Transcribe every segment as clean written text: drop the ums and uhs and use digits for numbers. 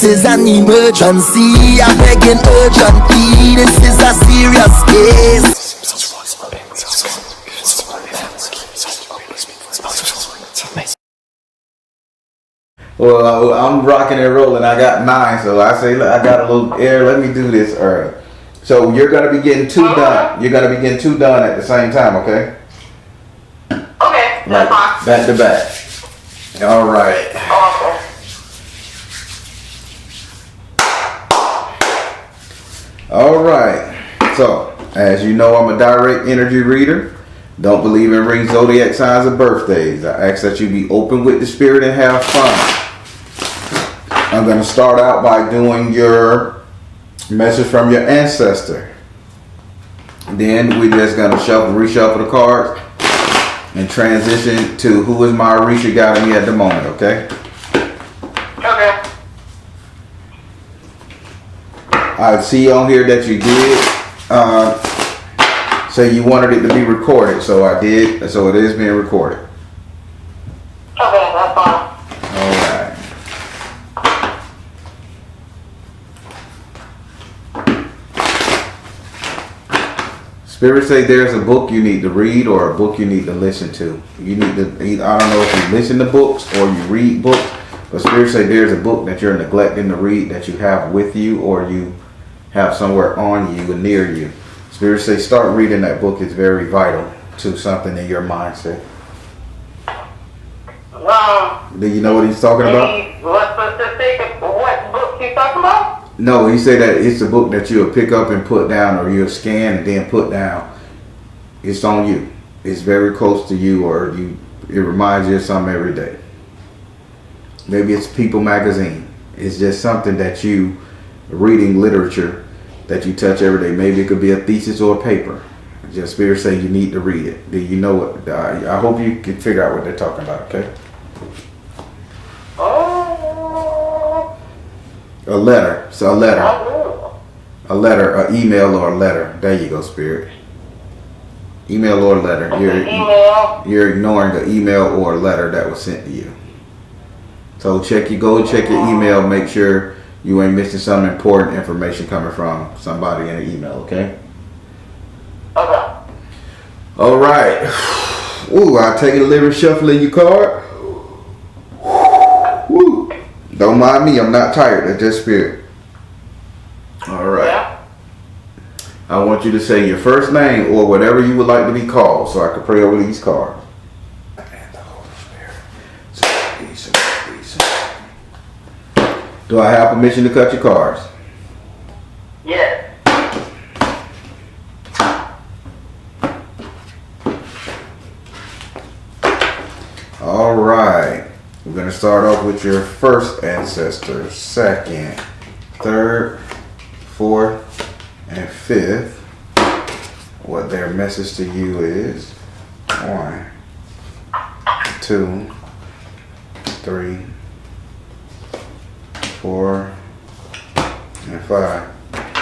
is an emergency. I'm begging urgently. This is a serious case. Well, I'm rocking and rolling. I got 9, so I say, look, I got a little air. Let me do this early. So you're gonna be getting 2 done. You're gonna be getting 2 done at the same time, okay? Okay, that's fine. Back to back. All right. Okay. All right. So, as you know, I'm a direct energy reader. Don't believe in reading zodiac signs or birthdays. I ask that you be open with the spirit and have fun. I'm going to start out by doing your message from your ancestor. Then we're just going to reshuffle the cards and transition to who is my Orisha guiding me at the moment, okay? Okay. I see on here that you did say you wanted it to be recorded, so I did. So it is being recorded. Okay, that's fine. All right. Spirit say there's a book you need to read or a book you need to listen to. You need to, I don't know if you listen to books or you read books, but Spirit say there's a book that you're neglecting to read that you have with you or you have somewhere on you and near you. Spirit say start reading that book. It's very vital to something in your mindset. Do you know what he's talking about? What specific, what book you talking about? No, he said that it's a book that you'll pick up and put down, or you'll scan and then put down. It's on you. It's very close to you, or it reminds you of something every day. Maybe it's People magazine. It's just something that you reading literature that you touch every day. Maybe it could be a thesis or a paper. Just Spirit say you need to read it. Do you know what? I hope you can figure out what they're talking about, okay? Oh. A letter. So a letter. A letter, an email or a letter. There you go, Spirit. Email or letter. You're ignoring an email or a letter that was sent to you. So check your email. Make sure you ain't missing some important information coming from somebody in an email, okay? Okay. All right. Ooh, I'll take a little shuffling your card. Woo. Don't mind me, I'm not tired. That's just Spirit. All right. Yeah. I want you to say your first name or whatever you would like to be called so I can pray over these cards. And the Holy Spirit. Do I have permission to cut your cards? Yes. All right. We're going to start off with your first ancestor, second, third, fourth, and fifth. What their message to you is 1, 2, 3, 4, and 5.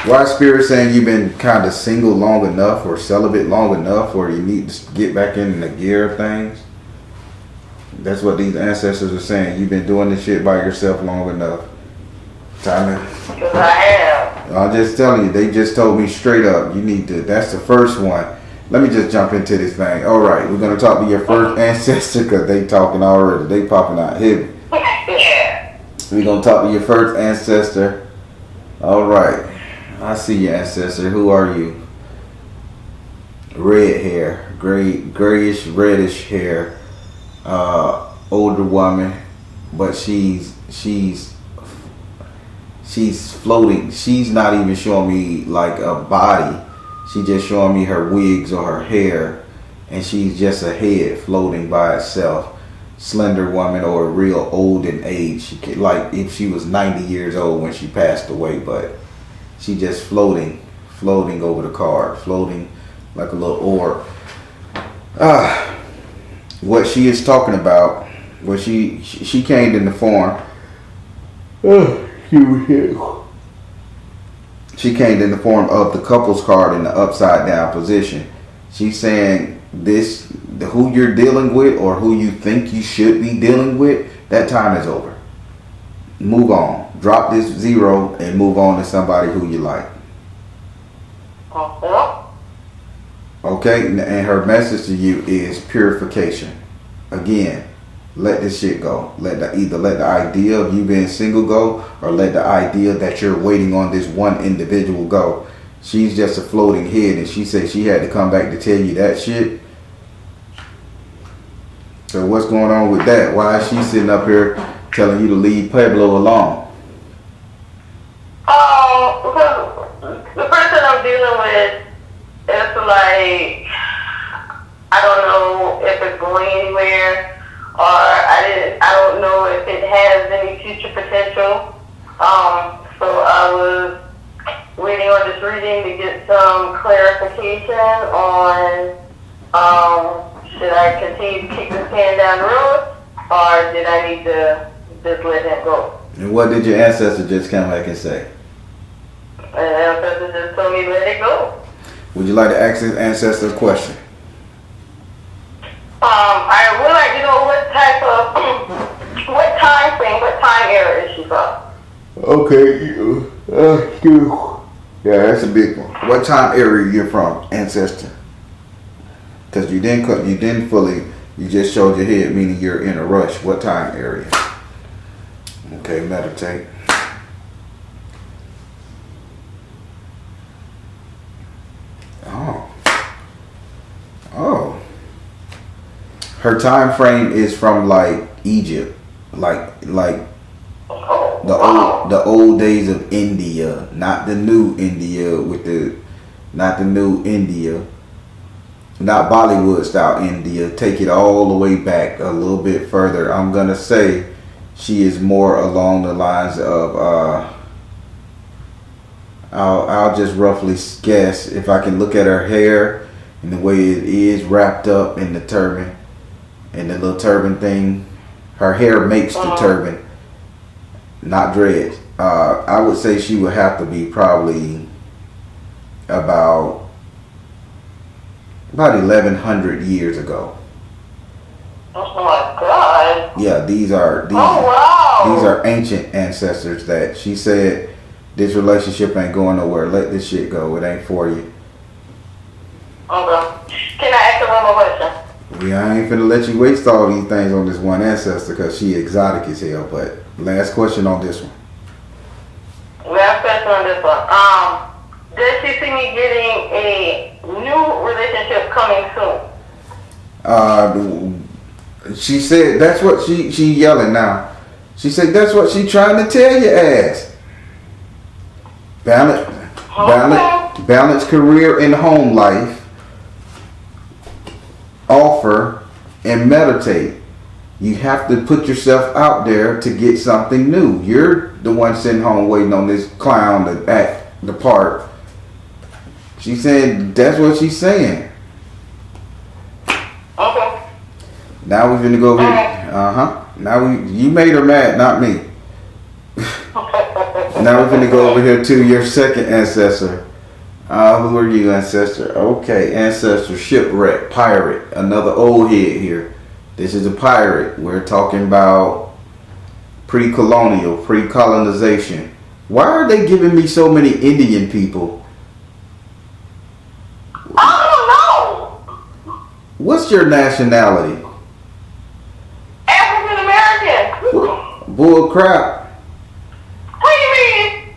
Why Spirit saying you've been kind of single long enough or celibate long enough or you need to get back in the gear of things? That's what these ancestors are saying. You've been doing this shit by yourself long enough. Time to... Because I have. I'm just telling you, they just told me straight up, you need to, that's the first one. Let me just jump into this thing. All right, we're going to talk to your first ancestor because they talking already. They popping out heavy. Yeah. We're going to talk to your first ancestor. All right. I see your ancestor. Who are you? Red hair. Grayish, reddish hair. Older woman. But she's floating. She's not even showing me like a body. She just showing me her wigs or her hair. And she's just a head floating by itself. Slender woman or real old in age. She could, like if she was 90 years old when she passed away, but she just floating over the card, floating like a little orb. What she is talking about, what she came in the form. She came in the form of the couples card in the upside down position. She's saying this, who you're dealing with or who you think you should be dealing with, that time is over. Move on. drop this 0 and move on to somebody who you like. Okay, and her message to you is purification. Again, let this shit go. Either let the idea of you being single go, or let the idea that you're waiting on this one individual go. She's just a floating head, and she said she had to come back to tell you that shit. So what's going on with that? Why is she sitting up here telling you to leave Pueblo alone? Because the person I'm dealing with is like, I don't know if it's going anywhere, or I don't know if it has any future potential. So I was waiting on this reading to get some clarification on, should I continue to kick this can down the road, or did I need to just let him go? And what did your ancestor just come back and say? And the ancestor just told me let it go. Would you like to ask this ancestor a question? I would like to know what type of, what time frame, what time era is she from? Okay, yeah, that's a big one. What time area you're from, ancestor? Because you didn't fully, you just showed your head, meaning you're in a rush. What time area? Okay, meditate. Oh. Her time frame is from like Egypt, like the old days of India, not the new India not Bollywood style India. Take it all the way back a little bit further. I'm gonna say she is more along the lines of I'll just roughly guess, if I can look at her hair and the way it is wrapped up in the turban and the little turban thing. Her hair makes the turban, not dreads. I would say she would have to be probably about 1100 years ago. Oh my God! Yeah, these are ancient ancestors that she said this relationship ain't going nowhere. Let this shit go. It ain't for you. Okay. Can I ask one more question? I ain't finna let you waste all these things on this one ancestor because she exotic as hell. But last question on this one. Last question on this one. Does she see me getting a new relationship coming soon? She said that's what she yelling now. She said that's what she trying to tell your ass. Balance career and home life. Offer and meditate. You have to put yourself out there to get something new. You're the one sitting home waiting on this clown to act the part. She said that's what she's saying. Okay. Now we're gonna go here. Now you made her mad, not me. Now we're gonna go over here to your second ancestor. Who are you, ancestor? Okay, ancestor, shipwreck, pirate, another old head here. This is a pirate. We're talking about pre-colonial, pre-colonization. Why are they giving me so many Indian people? I don't know. What's your nationality? African American. Bull crap. What do you mean?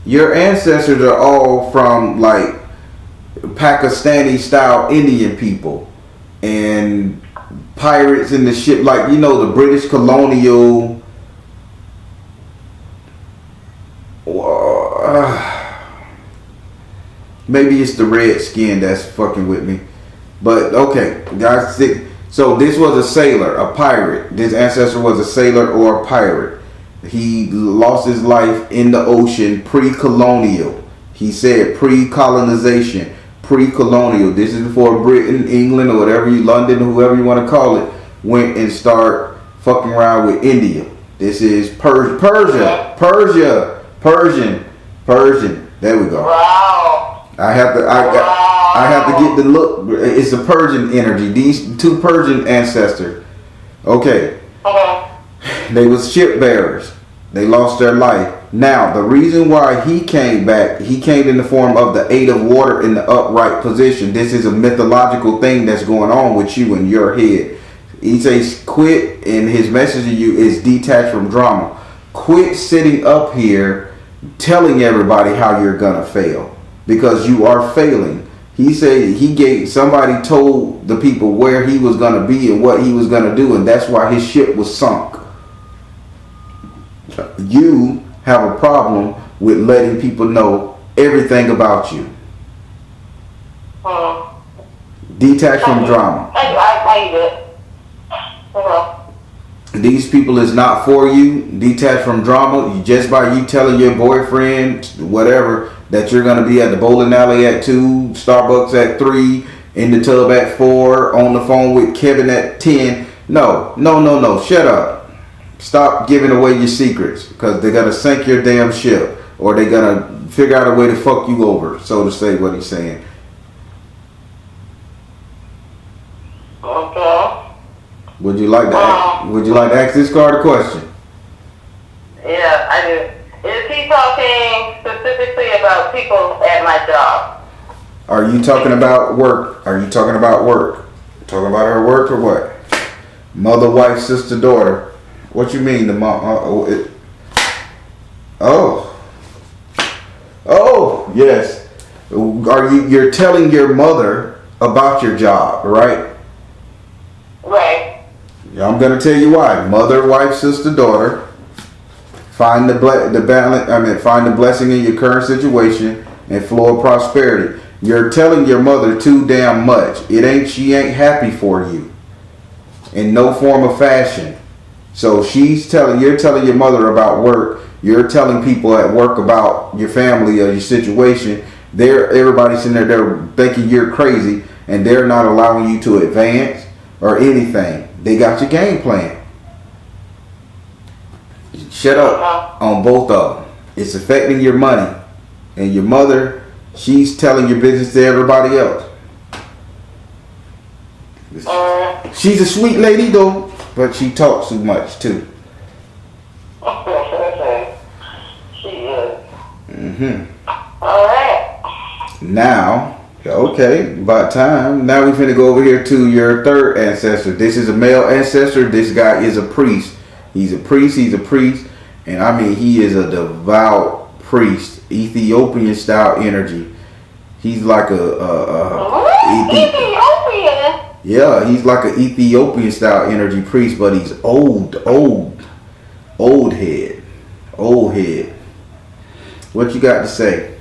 Your ancestors are all from like Pakistani style Indian people and pirates in the ship, like the British colonial. Maybe it's the red skin that's fucking with me, but okay, guys. So this was a sailor, a pirate. This ancestor was a sailor or a pirate. He lost his life in the ocean pre-colonial. He said pre-colonization, pre-colonial. This is before Britain, England, or London, whoever you want to call it, went and start fucking around with India. This is Persian. There we go. Wow. I have to get the look. It's a Persian energy. These two Persian ancestors. Okay. Okay. They was shipbearers. They lost their life. Now, the reason why he came back, he came in the form of the Eight of Water in the upright position. This is a mythological thing that's going on with you in your head. He says quit, and his message to you is detach from drama. Quit sitting up here telling everybody how you're gonna fail, because you are failing. He said somebody told the people where he was gonna be and what he was gonna do, and that's why his ship was sunk. You have a problem with letting people know everything about you. Detach from drama. I get it. These people is not for you. Detach from drama. Just by you telling your boyfriend, whatever, that you're going to be at the bowling alley at 2, Starbucks at 3, in the tub at 4, on the phone with Kevin at 10. No. Shut up. Stop giving away your secrets, because they're going to sink your damn ship, or they're going to figure out a way to fuck you over, so to say, what he's saying. Okay. Would you like to ask this card a question? Yeah, I do. Is he talking specifically about people at my job? Are you talking about work? Talking about her work or what? Mother, wife, sister, daughter. What you mean the mom? Yes. You're telling your mother about your job, right? Right. I'm gonna tell you why. Mother, wife, sister, daughter. Find the balance. Find the blessing in your current situation and flow of prosperity. You're telling your mother too damn much. She ain't happy for you in no form of fashion. So you're telling your mother about work. You're telling people at work about your family or your situation. Everybody's sitting there thinking you're crazy, and they're not allowing you to advance or anything. They got your game plan. Shut up on both of them. It's affecting your money. And your mother, she's telling your business to everybody else. She's a sweet lady though, but she talks too much too. She is. Alright. Now, okay, about time. Now we finna go over here to your third ancestor. This is a male ancestor. This guy is a priest. He's a priest. And I mean, he is a devout priest. Ethiopian style energy. He's like Ethiopian? Yeah, he's like an Ethiopian style energy priest, but he's old head. What you got to say?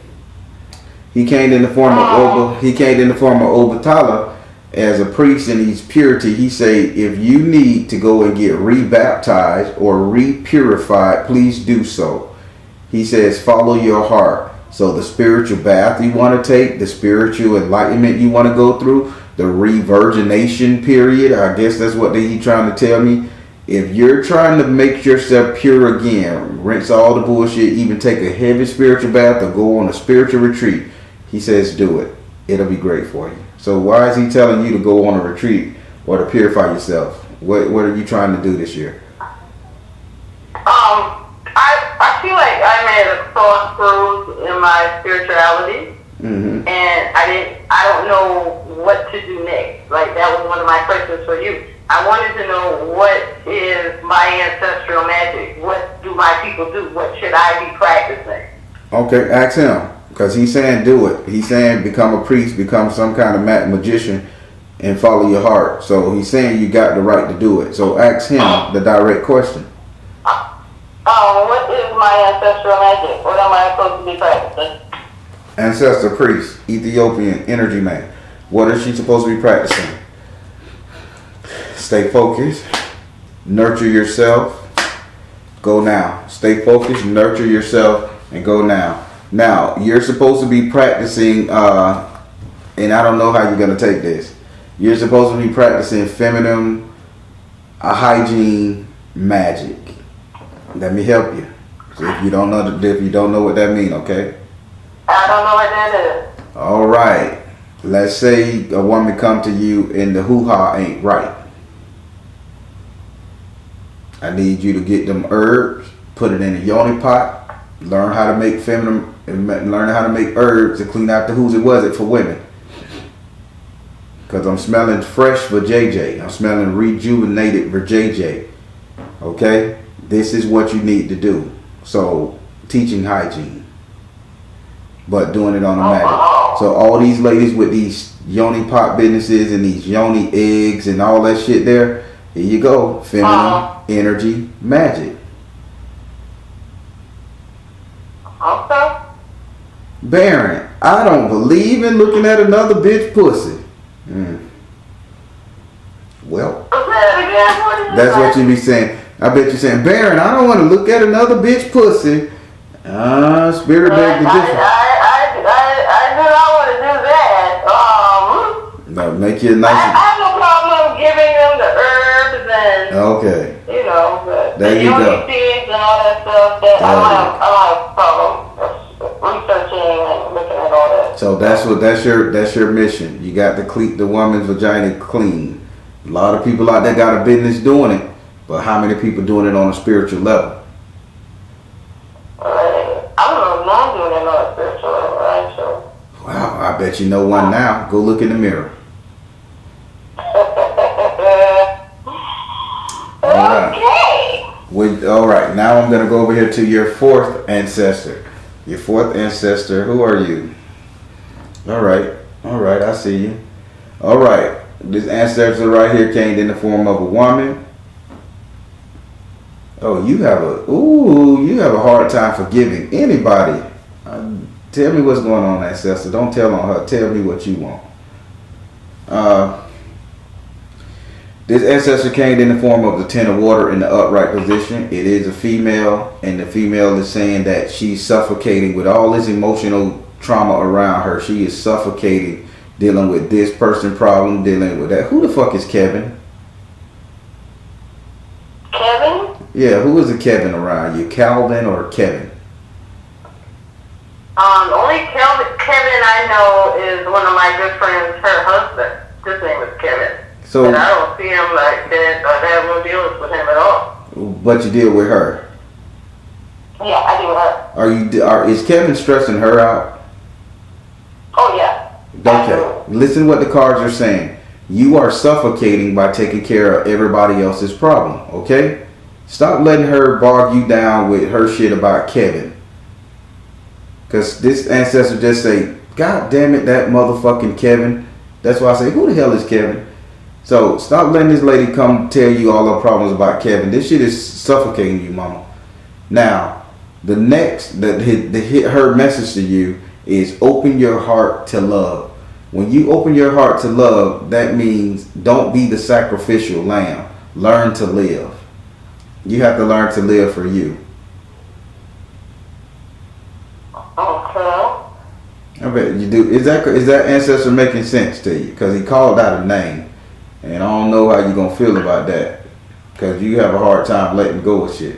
He came in the form of Obatala as a priest, and he's purity. He say, if you need to go and get rebaptized or re-purified, please do so. He says, follow your heart. So the spiritual bath you want to take, the spiritual enlightenment you want to go through, the revirgination period, I guess that's what he's trying to tell me. If you're trying to make yourself pure again, rinse all the bullshit, even take a heavy spiritual bath or go on a spiritual retreat, he says do it. It'll be great for you. So why is he telling you to go on a retreat or to purify yourself? What are you trying to do this year? I feel like I made a crossroads in my spirituality, and I don't know what to do next. Like, that was one of my questions for you. I wanted to know, what is my ancestral magic? What do my people do? What should I be practicing? Okay, ask him, because he's saying do it. He's saying become a priest, become some kind of magician, and follow your heart. So he's saying you got the right to do it. So ask him the direct question. What is my ancestral magic? What am I supposed to be practicing? Ancestor priest, Ethiopian energy man. What is she supposed to be practicing? Stay focused. Nurture yourself. Go now. Stay focused, nurture yourself, and go now. Now, you're supposed to be practicing, and I don't know how you're going to take this. You're supposed to be practicing feminine hygiene magic. Let me help you. If you don't know what that means, okay? I don't know what that is. All right. Let's say a woman come to you and the hoo-ha ain't right. I need you to get them herbs, put it in a yoni pot, learn how to make feminine, learn how to make herbs to clean out the who's it was it for women. Because I'm smelling fresh for JJ. I'm smelling rejuvenated for JJ. Okay? This is what you need to do. So, teaching hygiene. But doing it on a magic. So all these ladies with these yoni pot businesses and these yoni eggs and all that shit there, here you go. Feminine energy magic. Okay. Baron, I don't believe in looking at another bitch pussy. Well, that's what you be saying. I bet you're saying, Baron, I don't want to look at another bitch pussy. Spirit beg the difference. I do not want to do that. No, make you a nice. I have no problem giving them the herbs and okay. You know, the There you go. seeds and all that stuff. That I don't have a problem researching and looking at all that. So that's your mission. You got to keep the woman's vagina clean. A lot of people out there got a business doing it, but how many people doing it on a spiritual level? I don't know. I'm doing it on a spiritual level, right? So. Wow, I bet you know one now. Go look in the mirror. Okay. All right. Now I'm gonna go over here to your fourth ancestor. Your fourth ancestor. Who are you? All right. I see you. All right. This ancestor right here came in the form of a woman. Oh, you have a hard time forgiving anybody. Tell me what's going on, ancestor. Don't tell on her. Tell me what you want. This ancestor came in the form of the Ten of Water in the upright position. It is a female, and the female is saying that she's suffocating with all this emotional trauma around her. She is suffocating, dealing with this person problem, dealing with that. Who the fuck is Kevin? Kevin? Yeah, who is a Kevin around you? Calvin or Kevin? Only Kevin I know is one of my good friends, her husband. His name is Kevin. So, and I don't see him like that or have no dealings with him at all. But you deal with her? Yeah, I deal with her. Is Kevin stressing her out? Oh, yeah. Okay. Listen what the cards are saying. You are suffocating by taking care of everybody else's problem, okay? Stop letting her bog you down with her shit about Kevin. Because this ancestor just say, God damn it, that motherfucking Kevin. That's why I say, who the hell is Kevin? So stop letting this lady come tell you all her problems about Kevin. This shit is suffocating you, mama. Now, the next, her message to you is open your heart to love. When you open your heart to love, that means don't be the sacrificial lamb. Learn to live. You have to learn to live for you. Okay. I bet you do. Is that ancestor making sense to you? Because he called out a name. And I don't know how you're going to feel about that. Because you have a hard time letting go of shit.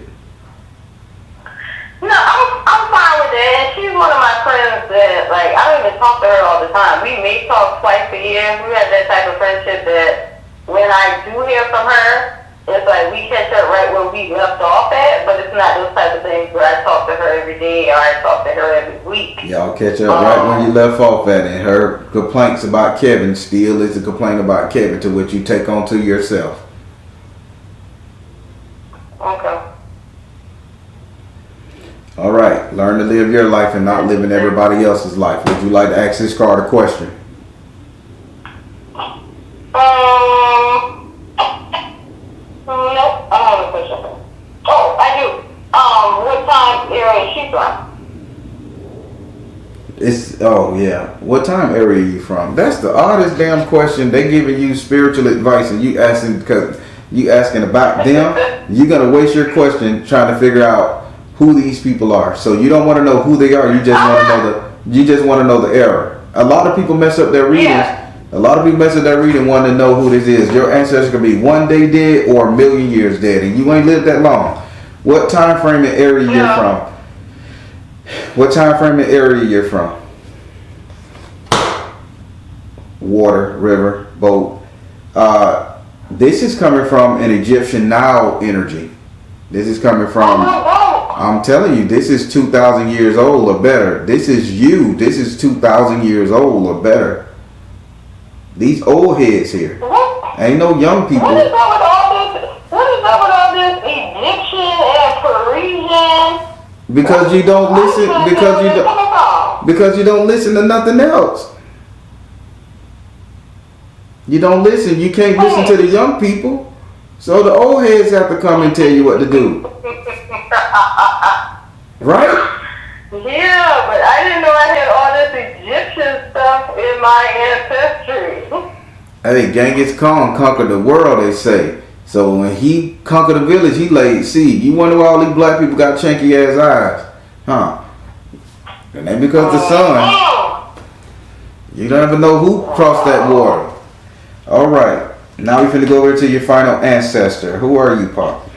No, I'm fine with that. And she's one of my friends that, like, I don't even talk to her all the time. We may talk twice a year. We have that type of friendship that when I do hear from her, it's like we catch up right where we left off at, but it's not those type of things where I talk to her every day or I talk to her every week. Y'all catch up right when you left off at, and her complaints about Kevin still is a complaint about Kevin, to which you take on to yourself. Okay. All right. Learn to live your life and not living everybody else's life. Would you like to ask this card a question? Nope, I have a question. Oh, I do. What time area is she from? What time area are you from? That's the oddest damn question. They giving you spiritual advice and you asking because you asking about them. You're gonna waste your question trying to figure out who these people are. So you don't want to know who they are. You just want to know the era. A lot of people mess up their readings. Yeah. A lot of people mess up their reading wanting to know who this is. Your ancestors could be 1 day dead or 1 million years dead, and you ain't lived that long. What time frame and area you're from? What time frame and area you're from? Water, river, boat. This is coming from an Egyptian Nile energy. This is coming from. I'm telling you, this is 2,000 years old or better. This is you. This is 2,000 years old or better. These old heads here. What? Ain't no young people. What is up with all this? What is up with all this Egyptian and Parisian? Because you don't listen. Because you don't listen to nothing else. You don't listen. You can't listen to the young people. So the old heads have to come and tell you what to do. Right? Yeah, but I didn't know I had all this Egyptian stuff in my ancestry. Hey, Genghis Khan conquered the world, they say. So when he conquered the village, he laid seed. You wonder why all these black people got chunky ass eyes? Huh? And ain't because the sun. You don't ever know who crossed that water. Alright. Now we finna go over to your final ancestor. Who are you, Pop?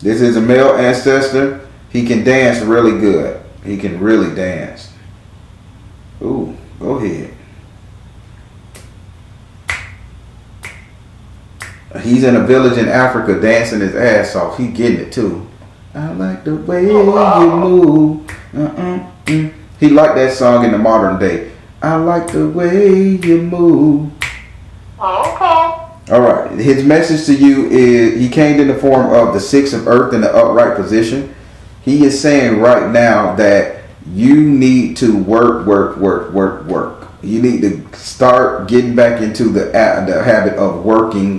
This is a male ancestor. He can dance really good. He can really dance. Ooh, go ahead. He's in a village in Africa dancing his ass off. He getting it too. I like the way you move. He liked that song in the modern day. I like the way you move. Okay. All right. His message to you is he came in the form of the Six of Earth in the upright position. He is saying right now that you need to work. You need to start getting back into the habit of working.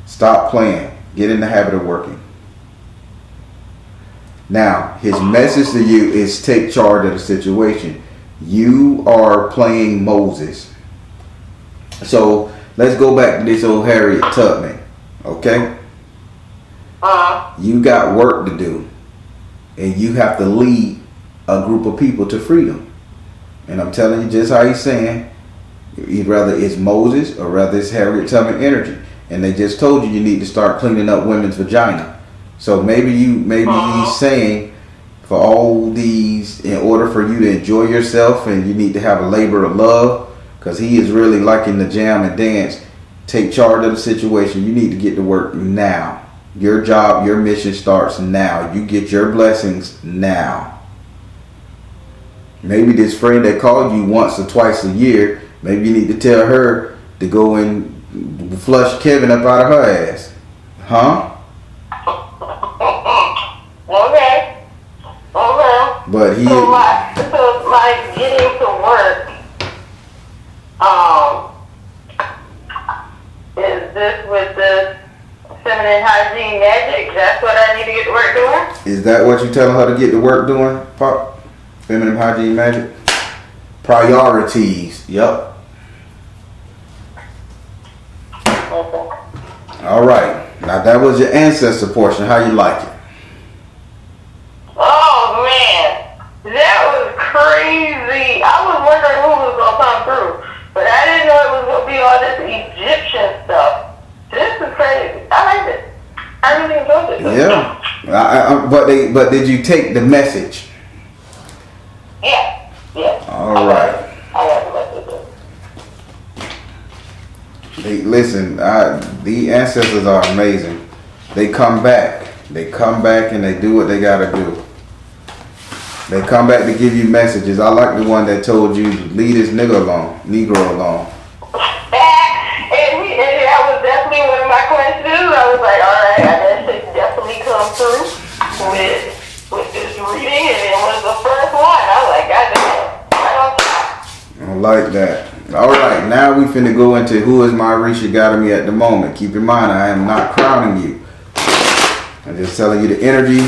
Stop playing. Get in the habit of working. Now, his message to you is take charge of the situation. You are playing Moses. So let's go back to this old Harriet Tubman, okay? You got work to do, and you have to lead a group of people to freedom. And I'm telling you just how he's saying, rather it's Moses or rather it's Harriet Tubman energy. And they just told you need to start cleaning up women's vagina. So maybe he's saying for all these, in order for you to enjoy yourself, and you need to have a labor of love. Because he is really liking the jam and dance. Take charge of the situation. You need to get to work now. Your job, your mission starts now. You get your blessings now. Maybe this friend that called you once or twice a year, maybe you need to tell her to go and flush Kevin up out of her ass. Huh? Okay. But he... So my getting to work... is this with the feminine hygiene magic? That's what I need to get to work doing? Is that what you telling her to get to work doing, Pop? Feminine hygiene magic? Priorities. Yep. Okay. All right. Now that was your ancestor portion. How you like it? Oh man, that was crazy. I was wondering who was gonna come through. But I didn't know it was going to be all this Egyptian stuff. This is crazy. I liked it. I really enjoyed it. Yeah. But did you take the message? Yeah. All right. I got the message. Listen, the ancestors are amazing. They come back. They come back and they do what they got to do. They come back to give you messages. I like the one that told you to leave this Negro alone. And that was definitely one of my questions. I was like, all right, that should definitely come through with this reading, and it was the first one. I was like, God damn, right on top. I like that. All right, now we finna go into who is my Risha Godami at the moment. Keep in mind, I am not crowning you. I'm just telling you the energy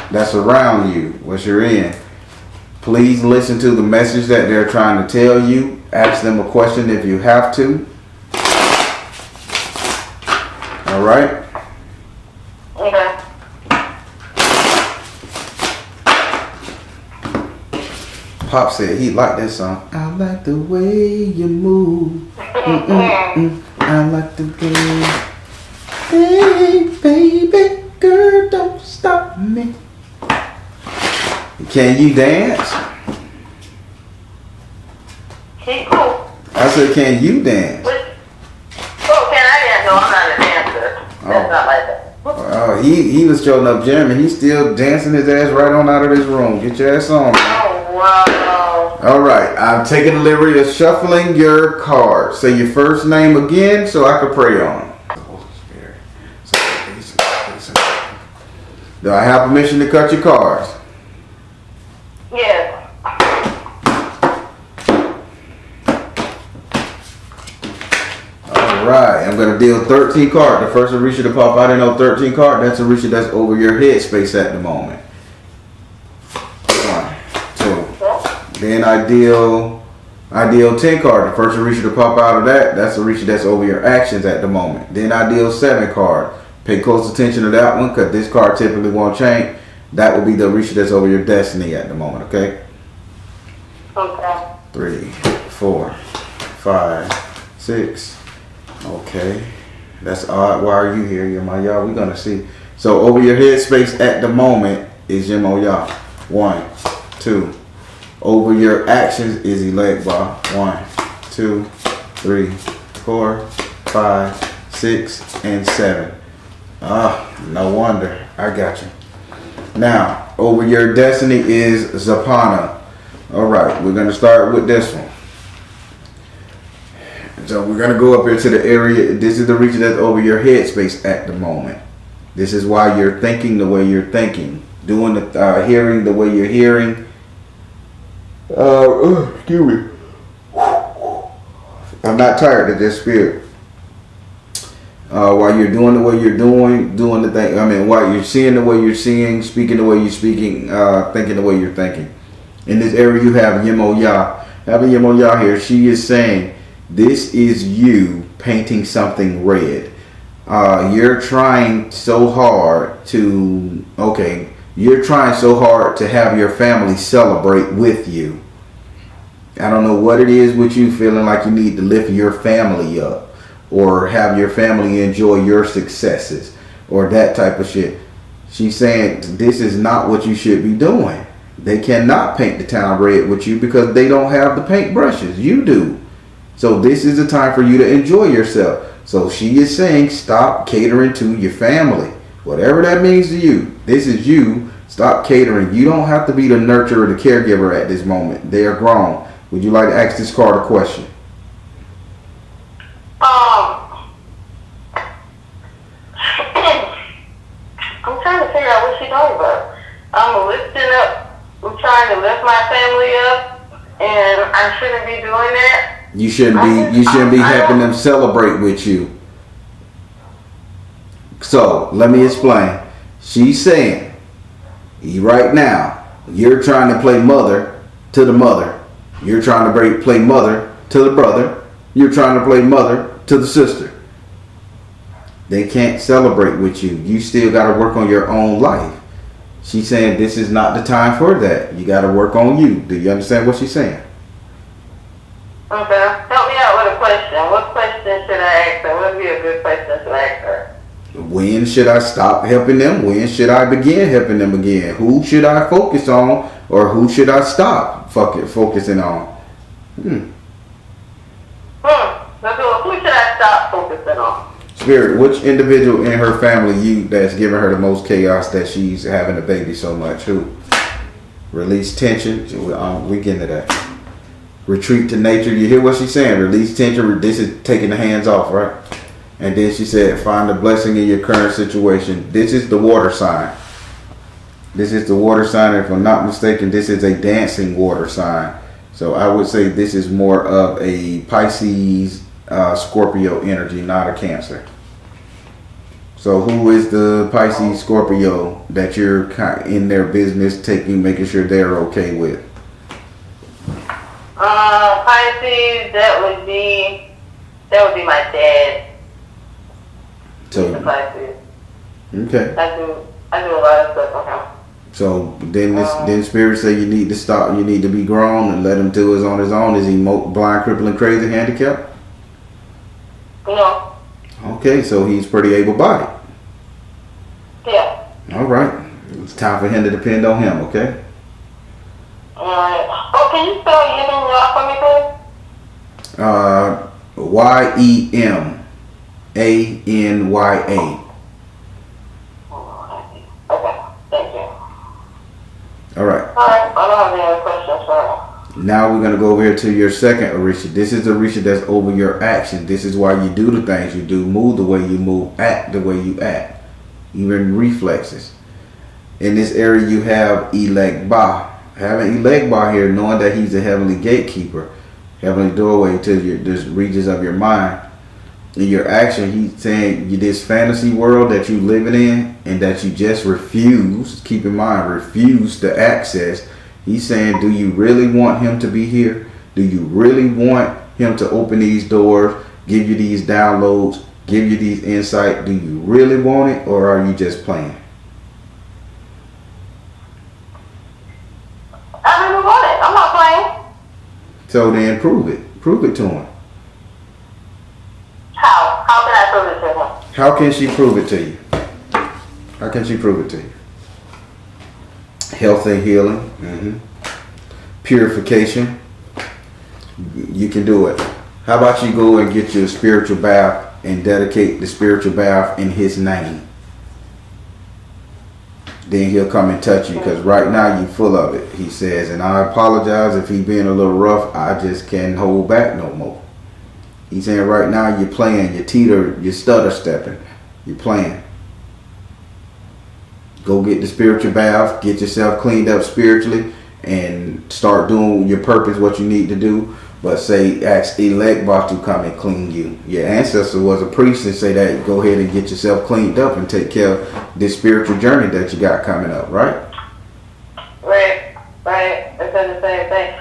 that's around you, what you're in. Please listen to the message that they're trying to tell you. Ask them a question if you have to. All right? Okay. Pop said he liked that song. I like the way you move. I like the way. Hey, baby, girl, don't stop me. Can you dance? Keep cool. I said, can you dance? Oh, can I dance? No, I'm not a dancer. That's not like that. Oh, he was showing up jamming. He's still dancing his ass right on out of this room. Get your ass on, man. Oh, wow. All right, I'm taking the liberty of shuffling your cards. Say your first name again so I can pray on them. Do I have permission to cut your cards? Yes. Alright, I'm going to deal 13 cards. The first Orisha to pop out in those 13 cards, that's Orisha that's over your headspace at the moment. 1, 2. Then I deal 10 cards. The first Orisha to pop out of that, that's Orisha that's over your actions at the moment. Then I deal 7 cards. Pay close attention to that one because this card typically won't change. That will be the Orisha that's over your destiny at the moment, okay? Okay. 3, 4, 5, 6. Okay. That's odd. Why are you here, Yemaya? We're going to see. So over your headspace at the moment is Yemoya. 1, 2. Over your actions is Elegba. 1, 2, 3, 4, 5, 6, and 7. No wonder. I got you. Now, over your destiny is Zapana. Alright, we're going to start with this one. So we're going to go up here to the area. This is the region that's over your headspace at the moment. This is why you're thinking the way you're thinking. Doing the hearing the way you're hearing. Excuse me. I'm not tired of this spirit. While you're doing the way you're doing the thing. I mean, while you're seeing the way you're seeing, speaking the way you're speaking, thinking the way you're thinking. In this area, you have Yemoya. Having Yemoya here, she is saying, this is you painting something red. You're trying so hard to, you're trying so hard to have your family celebrate with you. I don't know what it is with you feeling like you need to lift your family up. Or have your family enjoy your successes. Or that type of shit. She's saying this is not what you should be doing. They cannot paint the town red with you because they don't have the paint brushes. You do. So this is a time for you to enjoy yourself. So she is saying stop catering to your family. Whatever that means to you. This is you. Stop catering. You don't have to be the nurturer, the caregiver at this moment. They are grown. Would you like to ask this card a question? I'm trying to figure out what she's talking about. I'm trying to lift my family up, and I shouldn't be doing that. You shouldn't be helping them celebrate with you. So let me explain. She's saying, right now, you're trying to play mother to the mother. You're trying to play mother to the brother. You're trying to play mother to the sister. They can't celebrate with you. You still got to work on your own life. She's saying this is not the time for that. You got to work on you. Do you understand what she's saying? Okay. Help me out with a question. What question should I ask her? What would be a good question to ask her? When should I stop helping them? When should I begin helping them again? Who should I focus on? Or who should I stop focusing on? Who should I stop focusing on? Spirit, which individual in her family that's giving her the most chaos that she's having a baby so much? Who? Release tension. We get into that. Retreat to nature. You hear what she's saying? Release tension. This is taking the hands off, right? And then she said, find a blessing in your current situation. This is the water sign. This is the water sign. If I'm not mistaken, this is a dancing water sign. So I would say this is more of a Pisces, Scorpio energy, not a Cancer. So who is the Pisces, Scorpio that you're in their business making sure they're okay with? Pisces, that would be my dad. So Pisces. Okay. I do a lot of stuff on him. So then Spirit say you need to stop. You need to be grown and let him do it on his own. Is he blind, crippling, crazy, handicapped? No. Okay, so he's pretty able-bodied. Yeah. All right. It's time for him to depend on him, okay? Alright. Oh, can you spell Yemoya for me, please? Yemanya. All right. Alright, I don't have any other questions for you. Now we're going to go over here to your second Orisha. This is the Orisha that's over your action. This is why you do the things you do, move the way you move, act the way you act, even reflexes. In this area you have Elegba. Having Elegba here, knowing that he's a heavenly gatekeeper, heavenly doorway to the regions of your mind. In your action, he's saying you this fantasy world that you living in and that you just refuse, keep in mind, refuse to access. He's saying, do you really want him to be here? Do you really want him to open these doors, give you these downloads, give you these insight? Do you really want it, or are you just playing? I really want it. I'm not playing. So then prove it. Prove it to him. How? How can I prove it to him? How can she prove it to you? How can she prove it to you? Health and healing. Purification. You can do it. How about you go and get your spiritual bath and dedicate the spiritual bath in his name? Then he'll come and touch you, because right now you're full of it, he says. And I apologize if he being a little rough. I just can't hold back no more. He's saying right now you're playing, you're you're stutter stepping, you're playing. Go get the spiritual bath, get yourself cleaned up spiritually, and start doing your purpose, what you need to do. But say, ask Elegba to come and clean you. Your ancestor was a priest, and say that, go ahead and get yourself cleaned up and take care of this spiritual journey that you got coming up, right? Right. It's the same thing.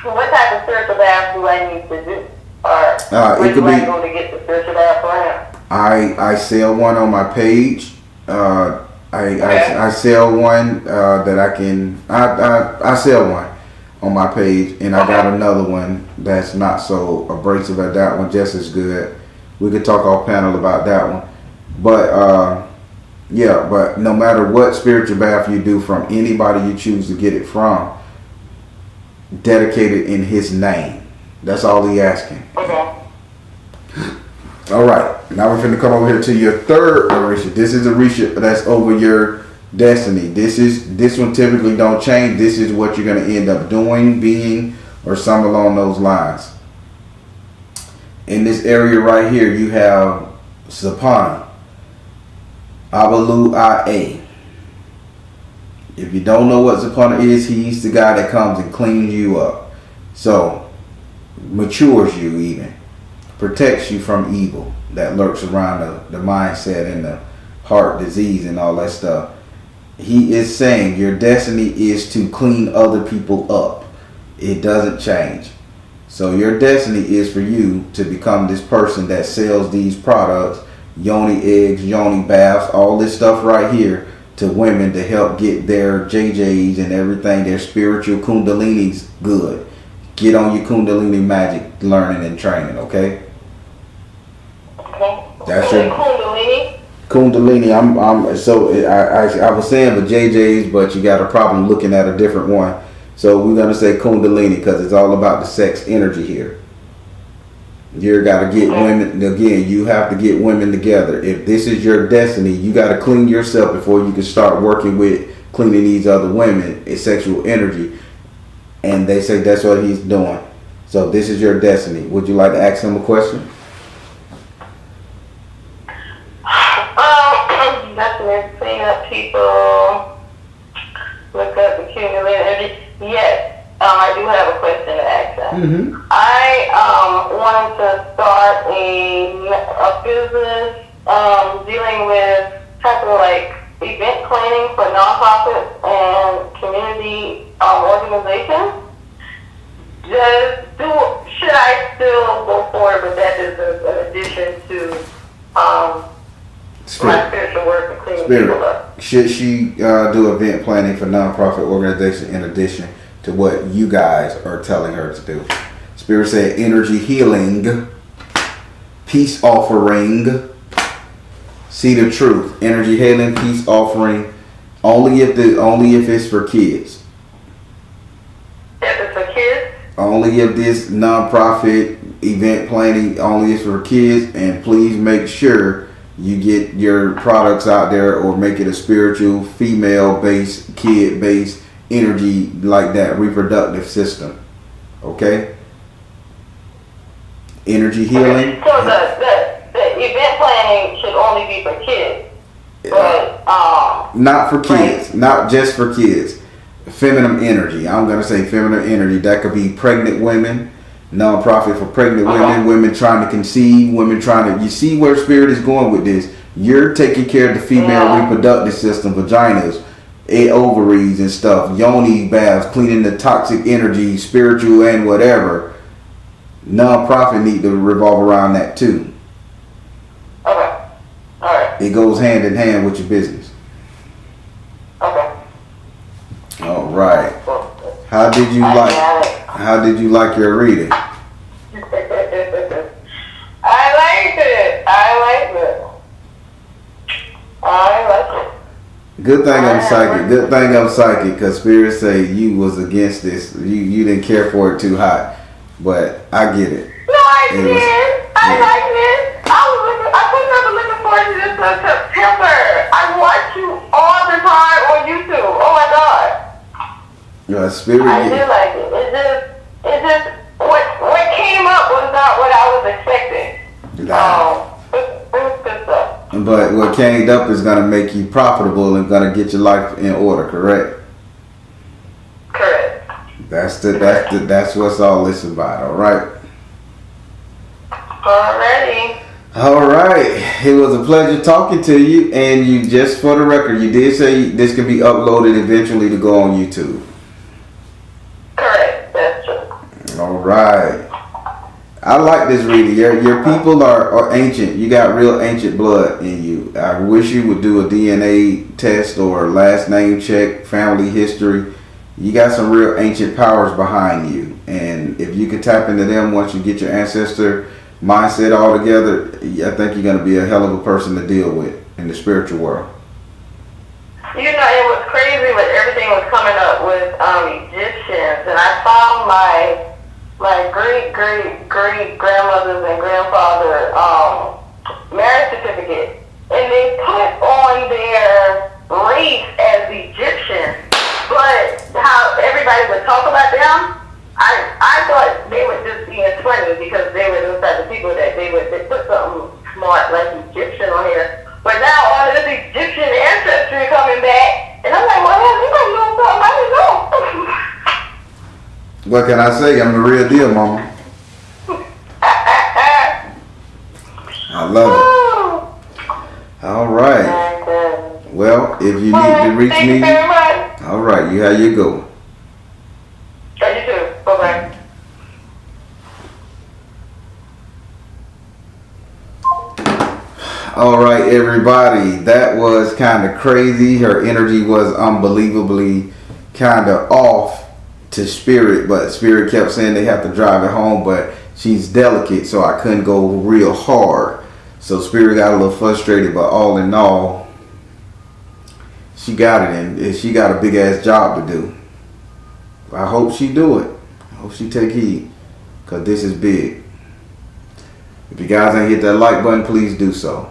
What type of spiritual bath do I need to do? Or where do I go to get the spiritual bath for him? I sell one on my page. I sell one that I can. I sell one on my page, and I got another one that's not so abrasive as that one, just as good. We could talk off panel about that one, but yeah. But no matter what spiritual bath you do from anybody you choose to get it from, dedicate it in his name. That's all he asking. Okay. All right, now we're going to come over here to your third Orisha. This is Orisha that's over your destiny. This one typically don't change. This is what you're going to end up doing, being, or something along those lines. In this area right here, you have Sapana, Abalu-A. If you don't know what Zapana is, he's the guy that comes and cleans you up. So, matures you even. Protects you from evil that lurks around the mindset and the heart disease and all that stuff. He is saying your destiny is to clean other people up. It doesn't change. So your destiny is for you to become this person that sells these products, yoni eggs, yoni baths, all this stuff right here, to women to help get their JJs and everything, their spiritual kundalinis good. Get on your kundalini magic learning and training, okay? Okay. That's your Kundalini. Kundalini. I was saying the JJs, but you got a problem looking at a different one. So we're gonna say Kundalini because it's all about the sex energy here. You gotta get women again. You have to get women together. If this is your destiny, you gotta clean yourself before you can start working with cleaning these other women. It's sexual energy, and they say that's what he's doing. So this is your destiny. Would you like to ask him a question? Definitely clean up people, look up the cumulative. Yes, I do have a question to ask them. Mm-hmm. I wanted to start a business dealing with type of like event planning for nonprofits and community organizations. Should I still go forward with that business in addition to my spiritual work and cleaning people up? Should she do event planning for nonprofit organization in addition to what you guys are telling her to do? Spirit said energy healing, peace offering, see the truth. Energy healing, peace offering, only if it's for kids. If it's for kids? Only if this nonprofit event planning only is for kids, and please make sure you get your products out there, or make it a spiritual, female-based, kid-based energy like that, reproductive system. Okay? Energy healing. So the event planning should only be for kids. But not for kids, not just for kids. Feminine energy. I'm gonna say feminine energy. That could be pregnant women, non-profit for pregnant women, women trying to conceive, women trying to. You see where spirit is going with this. You're taking care of the female reproductive system, vaginas, ovaries and stuff, yoni baths, cleaning the toxic energy, spiritual and whatever. Non-profit need to revolve around that too. Okay. All right. It goes hand in hand with your business. Okay. All right. How did you like your reading? I liked it. Good thing I'm psychic. Good thing I'm psychic, because spirits say you was against this. You didn't care for it too hot. But I get it. No, I did. I liked it. I was never looking forward to this until September. I watch you all the time on YouTube. Oh my God. Spirit. I do like it. It's just what came up was not what I was expecting. It was good stuff. But what came up is gonna make you profitable and gonna get your life in order, correct? Correct. That's what's all this about, all right? Alrighty. All right. It was a pleasure talking to you, and you, just for the record, you did say this could be uploaded eventually to go on YouTube. Correct. That's true. All right. I like this reading. Your people are ancient. You got real ancient blood in you. I wish you would do a DNA test or last name check, family history. You got some real ancient powers behind you. And if you could tap into them once you get your ancestor mindset all together, I think you're going to be a hell of a person to deal with in the spiritual world. You know, it was crazy when everything was coming up with Egyptians, and I found my great grandmother's and grandfather marriage certificate, and they put on their race as Egyptian, but how everybody would talk about them, I thought they were just being funny because they were those type of people that they put something smart like Egyptian on here. But now all of this Egyptian ancestry coming back, and I'm like, well, you might know something I didn't know. What can I say? I'm the real deal, mama. I love it. All right. Well, if you need to reach thank me, you very much. all right, how you go? You too. Bye-bye. All right, everybody. That was kind of crazy. Her energy was unbelievably kind of off to spirit, but spirit kept saying they have to drive it home, but she's delicate, so I couldn't go real hard. So spirit got a little frustrated, but all in all, she got it, and she got a big ass job to do. I hope she do it. I hope she take heed, because this is big. If you guys ain't hit that like button, please do so.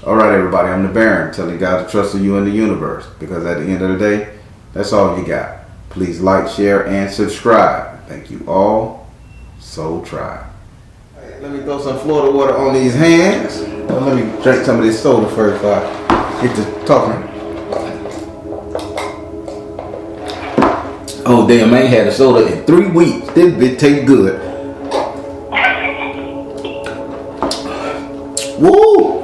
All right, everybody, I'm the Baron, telling you guys to trust in you in the universe, because at the end of the day, that's all you got. Please like, share, and subscribe. Thank you all. Soul Tribe. Right, let me throw some Florida water on these hands. Let me drink some of this soda first before I get to talking. Oh, damn, I ain't had a soda in 3 weeks. This bit tastes good. Woo!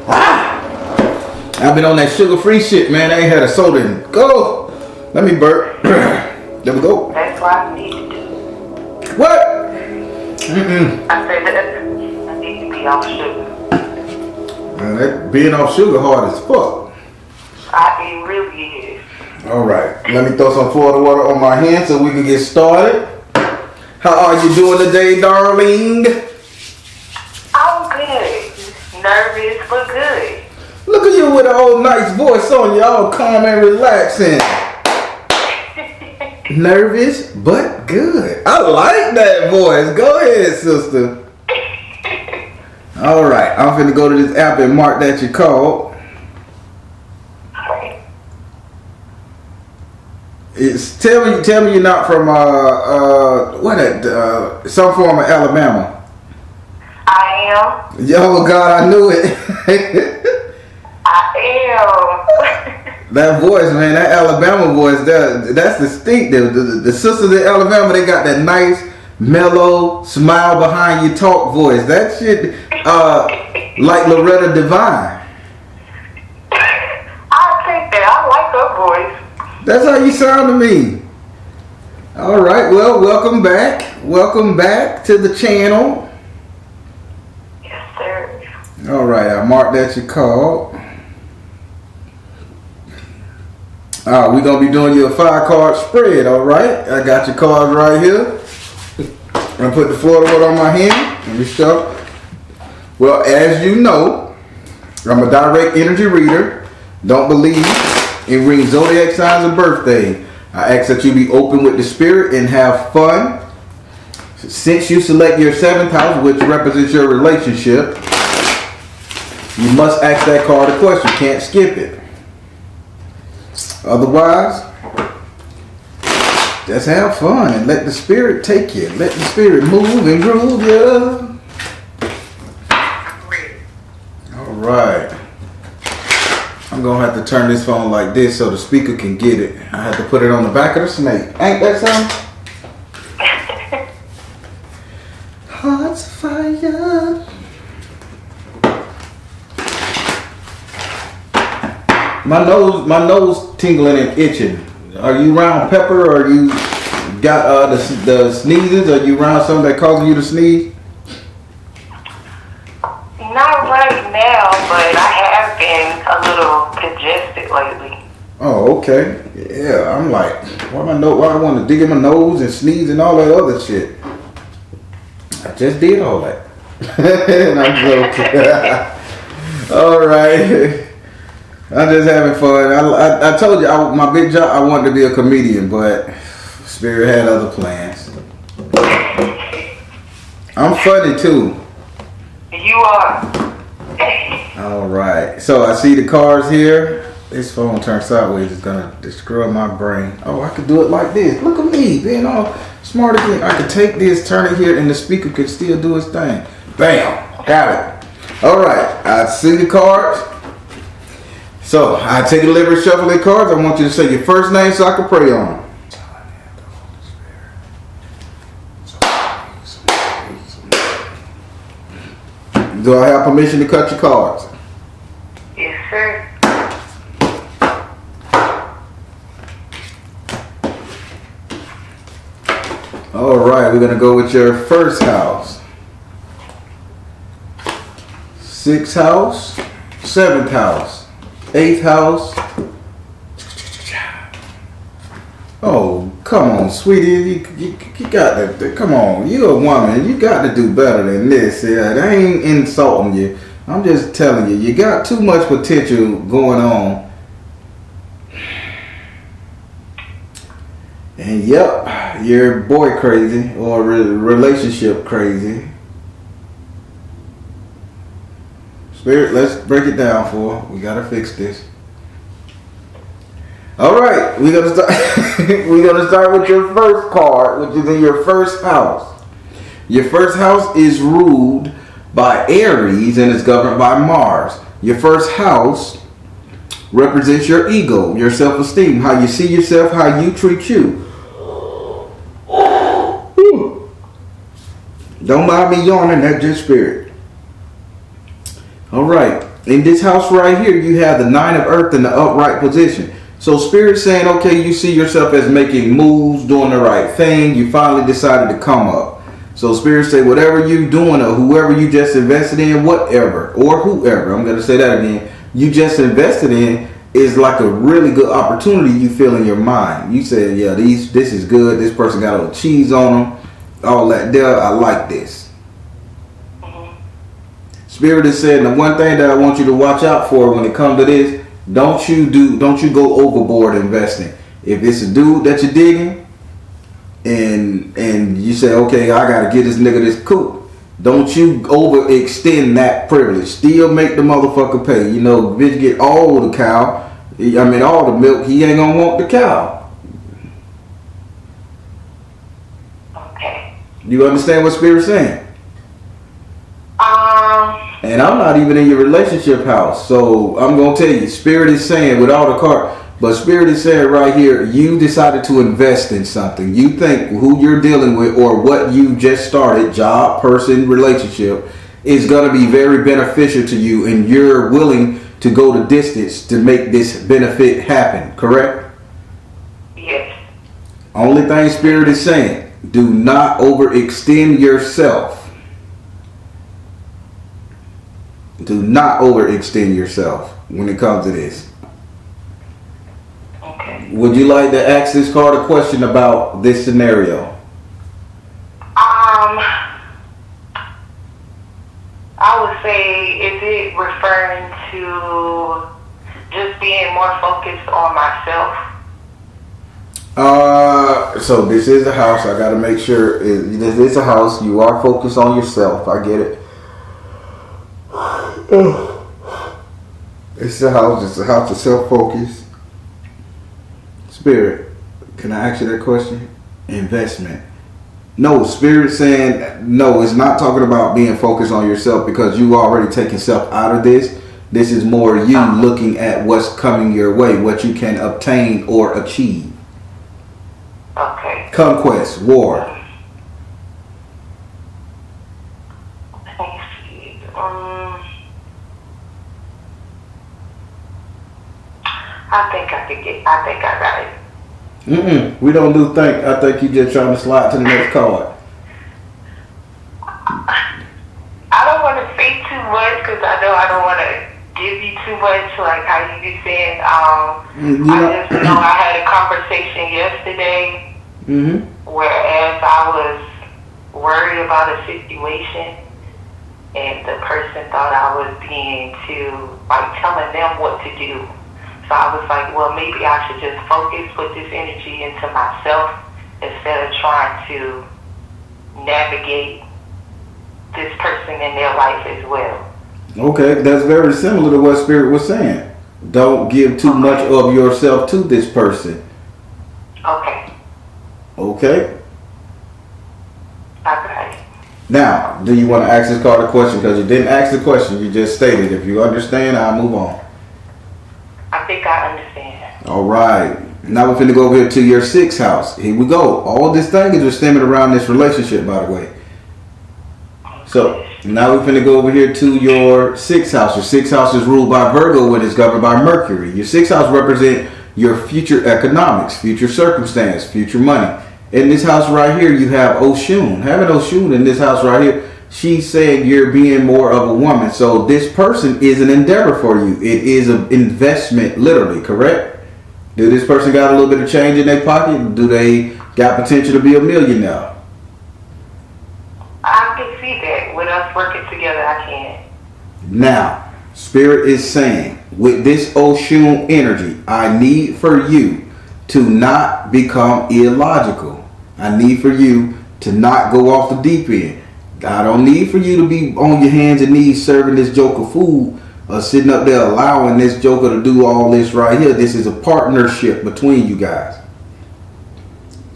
I've been on that sugar-free shit, man. I ain't had a soda in go. Let me burp. There we go. That's what I need to do. What? I said that I need to be off sugar. Man, that being off sugar hard as fuck. It really is. All right. Let me throw some Florida water on my hands so we can get started. How are you doing today, darling? I'm good. Nervous, but good. Look at you with an old nice voice on you, all calm and relaxing. Nervous, but good. I like that voice. Go ahead, sister. All right, I'm finna go to this app and mark that you called. It's tell me you're not from some form of Alabama. I am. Yo, God, I knew it. I am. That voice, man, that Alabama voice, that's distinctive. The sisters in Alabama, they got that nice, mellow, smile behind you talk voice. That shit, like Loretta Devine. I'll take that. I like her voice. That's how you sound to me. All right, well, welcome back. Welcome back to the channel. Yes, sir. All right, I marked that you called. We're going to be doing you a 5-card spread, all right? I got your cards right here. I'm going to put the Florida one on my hand. Let me show. Well, as you know, I'm a direct energy reader. Don't believe in reading zodiac signs and birthday. I ask that you be open with the spirit and have fun. Since you select your 7th house, which represents your relationship, you must ask that card a question. You can't skip it. Otherwise, just have fun and let the spirit take you. Let the spirit move and groove you. All right. I'm going to have to turn this phone like this so the speaker can get it. I have to put it on the back of the snake. Ain't that something? Hearts fire. My nose tingling and itching. Are you around pepper, or you got the sneezes? Are you around something that causing you to sneeze? Not right now, but I have been a little congested lately. Oh, okay. Yeah, I'm like, why I want to dig in my nose and sneeze and all that other shit? I just did all that. And I'm joking. All right. I'm just having fun. I told you my big job. I wanted to be a comedian, but Spirit had other plans. I'm funny too. You are. All right. So I see the cards here. This phone turned sideways. It's gonna destroy my brain. Oh, I could do it like this. Look at me being all smart again. I could take this, turn it here, and the speaker could still do its thing. Bam. Got it. All right. I see the cards. So, I take a deliberate shuffle of cards. I want you to say your first name so I can pray on them. Do I have permission to cut your cards? Yes, sir. All right, we're going to go with your first house. 6th house, 7th house. 8th house. Oh, come on, sweetie. You got to, come on. You're a woman. You got to do better than this. Yeah, I ain't insulting you. I'm just telling you, you got too much potential going on. And yep, you're boy crazy or relationship crazy. Spirit, let's break it down for her. We gotta fix this. All right, we're gonna start. We're gonna start with your first card, which is in your first house. Your first house is ruled by Aries and is governed by Mars. Your first house represents your ego, your self-esteem, how you see yourself, how you treat you. Don't mind me yawning. That's just spirit. All right. In this house right here, you have the 9 of Earth in the upright position. So Spirit's saying, okay, you see yourself as making moves, doing the right thing. You finally decided to come up. So Spirit say, whatever you doing or whoever you just invested in, whatever, or whoever, I'm going to say that again, you just invested in is like a really good opportunity you feel in your mind. You say, yeah, this is good. This person got a little cheese on them. All that there, I like this. Spirit is saying the one thing that I want you to watch out for when it comes to this, don't you go overboard investing. If it's a dude that you're digging and you say, okay, I gotta get this nigga this coupe, Don't you overextend that privilege. Still make the motherfucker pay. You know, bitch get all the cow. I mean, all the milk. He ain't gonna want the cow. Okay. You understand what Spirit's saying? And I'm not even in your relationship house, so I'm gonna tell you, Spirit is saying with all the card, but Spirit is saying right here, you decided to invest in something. You think who you're dealing with or what you just started, job, person, relationship, is gonna be very beneficial to you, and you're willing to go the distance to make this benefit happen. Correct? Yes. Only thing Spirit is saying, do not overextend yourself. Do not overextend yourself when it comes to this. Okay. Would you like to ask this card a question about this scenario? I would say, is it referring to just being more focused on myself? So this is a house. I gotta make sure this is a house. You are focused on yourself. I get it. It's a house. It's a house of self-focus. Spirit, can I ask you that question? Investment. No, Spirit saying no. It's not talking about being focused on yourself because you already taken self out of this. This is more you looking at what's coming your way, what you can obtain or achieve. Okay. Conquest, war. Let me see. I think I got it. We don't do think. I think you just trying to slide to the next card. I don't want to say too much because I know I don't want to give you too much, like how you be saying. I just know I had a conversation yesterday, whereas I was worried about a situation, and the person thought I was being too, like telling them what to do. So I was like, well, maybe I should just put this energy into myself instead of trying to navigate this person in their life as well. Okay, that's very similar to what Spirit was saying. Don't give too much of yourself to this person. Okay. Okay? I got it. Now, do you want to ask this card a question? Because you didn't ask the question, you just stated. If you understand, I'll move on. I think I understand. All right. Now we're finna go over here to your 6th house. Here we go. All this thing is just stemming around this relationship, by the way. So now we're finna go over here to your 6th house. Your 6th house is ruled by Virgo and is governed by Mercury. Your 6th house represents your future economics, future circumstance, future money. In this house right here, you have Oshun. Having Oshun in this house right here, she's saying you're being more of a woman. So this person is an endeavor for you. It is an investment, literally, correct? Do this person got a little bit of change in their pocket? Do they got potential to be a millionaire? I can see that. With us working together, I can. Now, Spirit is saying, with this Oshun energy, I need for you to not become illogical. I need for you to not go off the deep end. I don't need for you to be on your hands and knees serving this joker food or sitting up there allowing this joker to do all this right here. This is a partnership between you guys.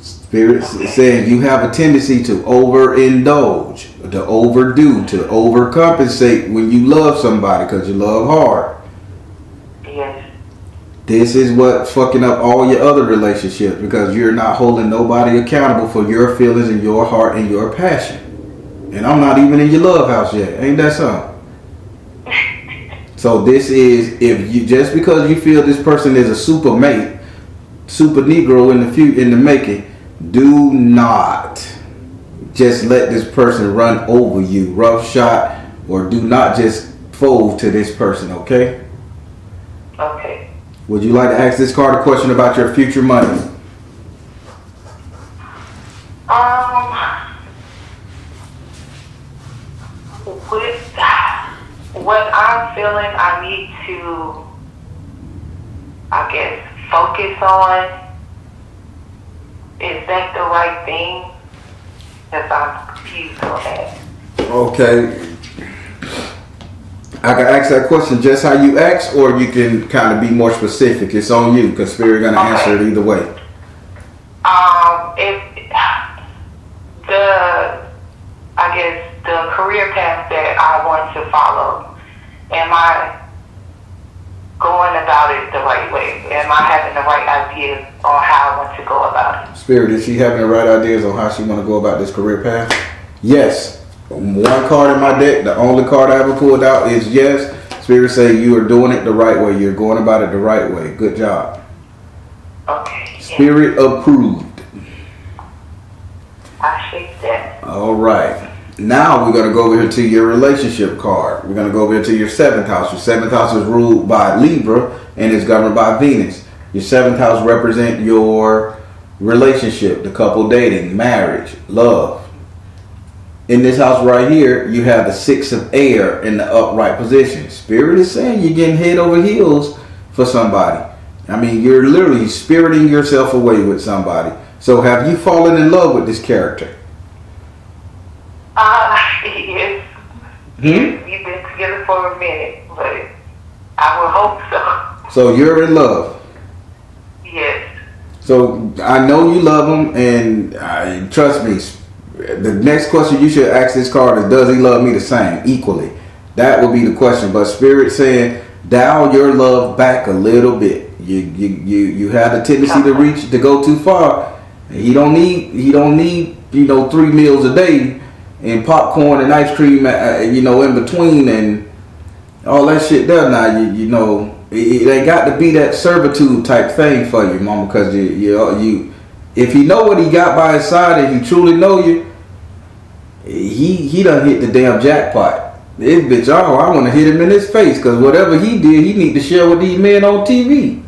Spirit is saying you have a tendency to overindulge, to overdo, to overcompensate when you love somebody because you love hard. Yes. This is what fucking up all your other relationships because you're not holding nobody accountable for your feelings and your heart and your passion. And I'm not even in your love house yet. Ain't that something? So this is, if you just because you feel this person is a super mate, super Negro in the making, do not just let this person run over you, rough shot, or do not just fold to this person, okay? Okay. Would you like to ask this card a question about your future money? With what I'm feeling I need to, I guess, focus on, is that the right thing? Because I'm confused on that. Okay. I can ask that question just how you ask, or you can kind of be more specific. It's on you, because Spirit gonna answer it either way. If I guess the career path that I want to follow, am I going about it the right way? Am I having the right ideas on how I want to go about it? Spirit, is she having the right ideas on how she want to go about this career path? Yes. One card in my deck, the only card I ever pulled out is yes. Spirit say you are doing it the right way. You're going about it the right way. Good job. Okay. Spirit approved. I shake that. All right. Now we're going to go over here to your relationship card. We're going to go over here to your 7th house. Your 7th house is ruled by Libra and is governed by Venus. Your 7th house represents your relationship, the couple dating, marriage, love. In this house right here, you have the 6 of air in the upright position. Spirit is saying you're getting head over heels for somebody. I mean, you're literally spiriting yourself away with somebody. So have you fallen in love with this character? Yes. We've been together for a minute, but I will hope so. So you're in love? Yes. So I know you love him, and trust me, the next question you should ask this card is, does he love me the same, equally? That would be the question. But Spirit saying, dial your love back a little bit. You have the tendency to go too far. He don't need 3 meals a day and popcorn and ice cream in between and all that shit there. Now it ain't got to be that servitude type thing for you, mama, because you if he know what he got by his side and he truly know you, he done hit the damn jackpot. This bitch, I want to hit him in his face, because whatever he did, he need to share with these men on TV.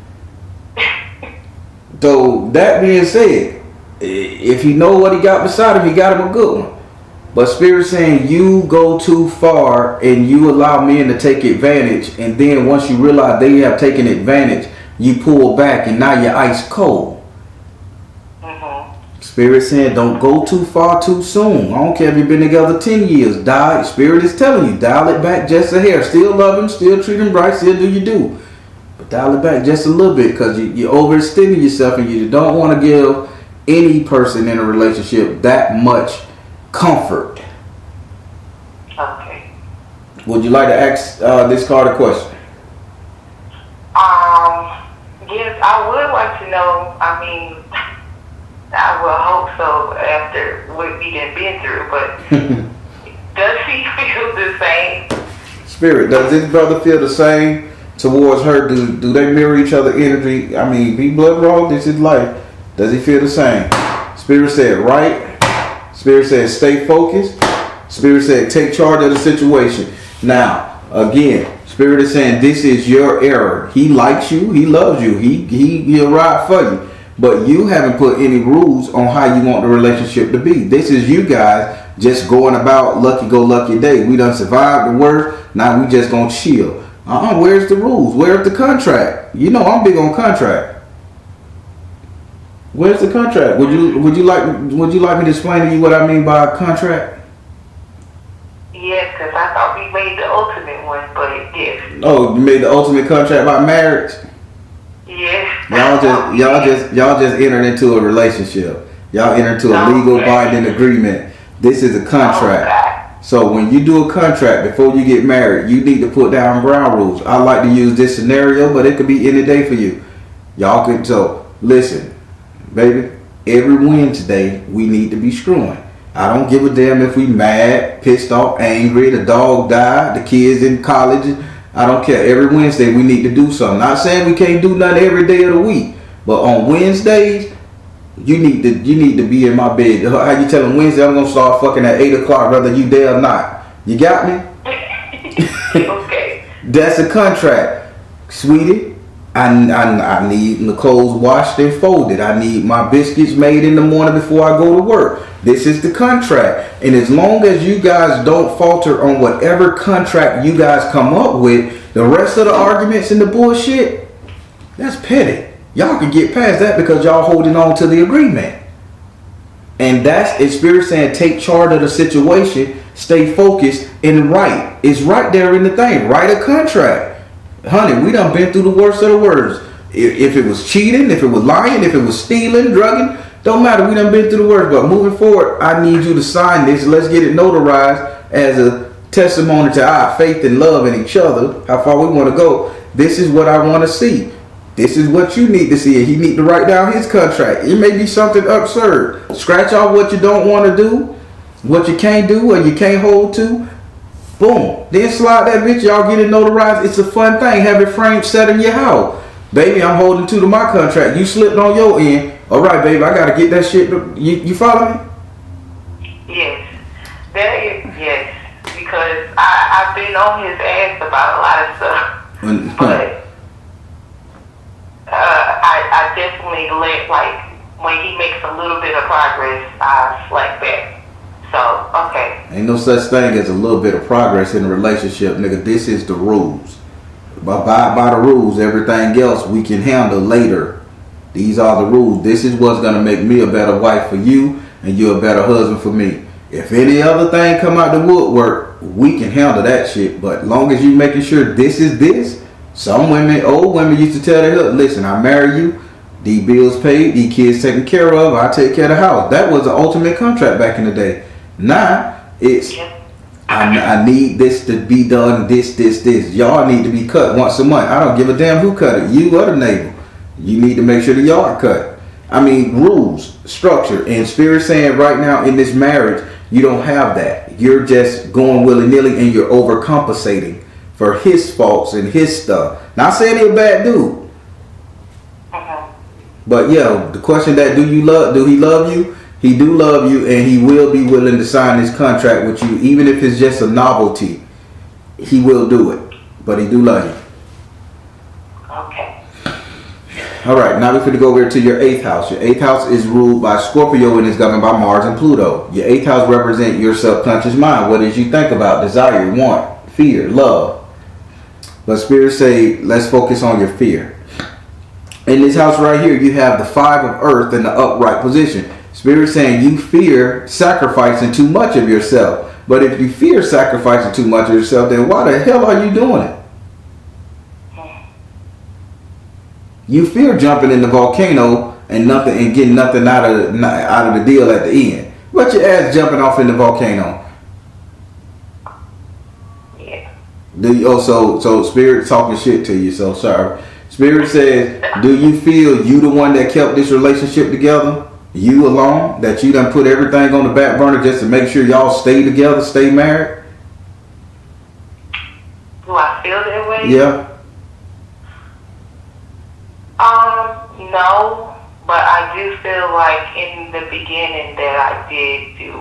So that being said, if he know what he got beside him, he got him a good one. But Spirit saying you go too far and you allow men to take advantage, and then once you realize they have taken advantage, you pull back and now you're ice cold. Spirit saying don't go too far too soon. I don't care if you've been together 10 years. Spirit is telling you, dial it back just a hair. Still love him, still treat him right, still do you do. But dial it back just a little bit, because you're overextending yourself and you don't want to give any person in a relationship that much comfort. Okay. Would you like to ask this card a question? Yes, I would like to know. I mean, I will hope so after what we done been through, but does he feel the same? Spirit, does this brother feel the same towards her? Do they mirror each other energy? I mean, be blood raw, this is life. Does he feel the same? Spirit said right. Spirit said stay focused. Spirit said take charge of the situation. Now, again, Spirit is saying this is your error. He likes you. He loves you. He'll ride for you. But you haven't put any rules on how you want the relationship to be. This is you guys just going about lucky day. We done survived the worst. Now we just gonna chill. Where's the rules? Where's the contract? You know I'm big on contract. Where's the contract? Would you like me to explain to you what I mean by a contract? Yes, because I thought we made the ultimate one, but it did. Oh, you made the ultimate contract by marriage? Yes. Y'all just entered into a relationship. Y'all entered into a legal binding agreement. This is a contract. So when you do a contract before you get married, you need to put down ground rules. I like to use this scenario, but it could be any day for you. Y'all could. So listen, baby. Every Wednesday we need to be screwing. I don't give a damn if we mad, pissed off, angry, the dog died, the kids in college. I don't care. Every Wednesday we need to do something. Not saying we can't do nothing every day of the week, but on Wednesdays you need to be in my bed. How you telling Wednesday I'm gonna start fucking at 8 o'clock, whether you there or not? You got me? Okay. That's a contract, sweetie. I need Nicole's washed and folded. I need my biscuits made in the morning before I go to work. This is the contract. And as long as you guys don't falter on whatever contract you guys come up with, the rest of the arguments and the bullshit, that's petty. Y'all can get past that because y'all holding on to the agreement. And that's it's Spirit saying take charge of the situation, stay focused, and write. It's right there in the thing. Write a contract. Honey, we done been through the worst of the worst. If it was cheating, if it was lying, if it was stealing, drugging, don't matter. We done been through the worst. But moving forward, I need you to sign this. Let's get it notarized as a testimony to our faith and love in each other, how far we want to go. This is what I want to see. This is what you need to see. And he need to write down his contract. It may be something absurd. Scratch off what you don't want to do, what you can't do or you can't hold to. Boom. Then slide that bitch. Y'all get it notarized. It's a fun thing. Have it framed, set in your house. Baby, I'm holding to my contract. You slipped on your end. All right, baby, I got to get that shit. You follow me? Yes. Yes. Because I've been on his ass about a lot of stuff. But I definitely when he makes a little bit of progress, I slack back. So, okay. Ain't no such thing as a little bit of progress in a relationship, nigga. This is the rules. Abide by the rules. Everything else we can handle later. These are the rules. This is what's going to make me a better wife for you and you a better husband for me. If any other thing come out the woodwork, we can handle that shit. But long as you making sure this is this, some women, old women used to tell their husband, listen, I marry you, these bills paid, these kids taken care of, I take care of the house. That was the ultimate contract back in the day. Now, it's, I need this to be done, this. Y'all need to be cut once a month. I don't give a damn who cut it, you or the neighbor. You need to make sure the yard cut. I mean, rules, structure, and Spirit saying right now in this marriage, you don't have that. You're just going willy-nilly and you're overcompensating for his faults and his stuff. Not saying he's a bad dude. But yeah, the question that do he love you? He do love you and he will be willing to sign this contract with you. Even if it's just a novelty, he will do it. But he do love you. Okay. All right, now we're going to go over to your 8th house. Your 8th house is ruled by Scorpio and is governed by Mars and Pluto. Your 8th house represents your subconscious mind. What is you think about, desire, want, fear, love. But Spirit say, let's focus on your fear. In this house right here, you have the 5 of Earth in the upright position. Spirit saying you fear sacrificing too much of yourself. But if you fear sacrificing too much of yourself, then why the hell are you doing it? You fear jumping in the volcano and getting nothing out of the deal at the end. What your ass jumping off in the volcano? Yeah. So Spirit talking shit to you. So sorry. Spirit says, do you feel you the one that kept this relationship together? You alone? That you done put everything on the back burner just to make sure y'all stay together, stay married? Do I feel that way? Yeah. No, but I do feel like in the beginning that I did do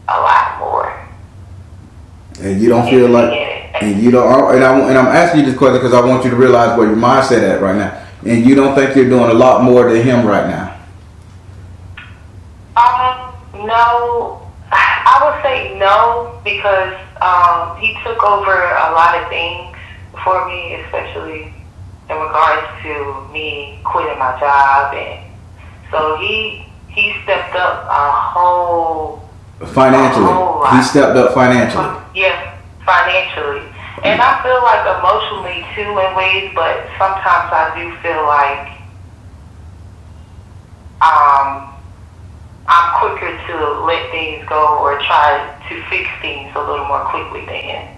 a lot more. And you don't feel like, and you don't, and I'm asking you this question because I want you to realize where your mindset at right now. And you don't think you're doing a lot more than him right now? No, I would say no because he took over a lot of things for me, especially in regards to me quitting my job, and so he stepped up a whole financially. He stepped up financially. Yeah, financially, and I feel like emotionally too in ways, but sometimes I do feel like I'm quicker to let things go or try to fix things a little more quickly than him.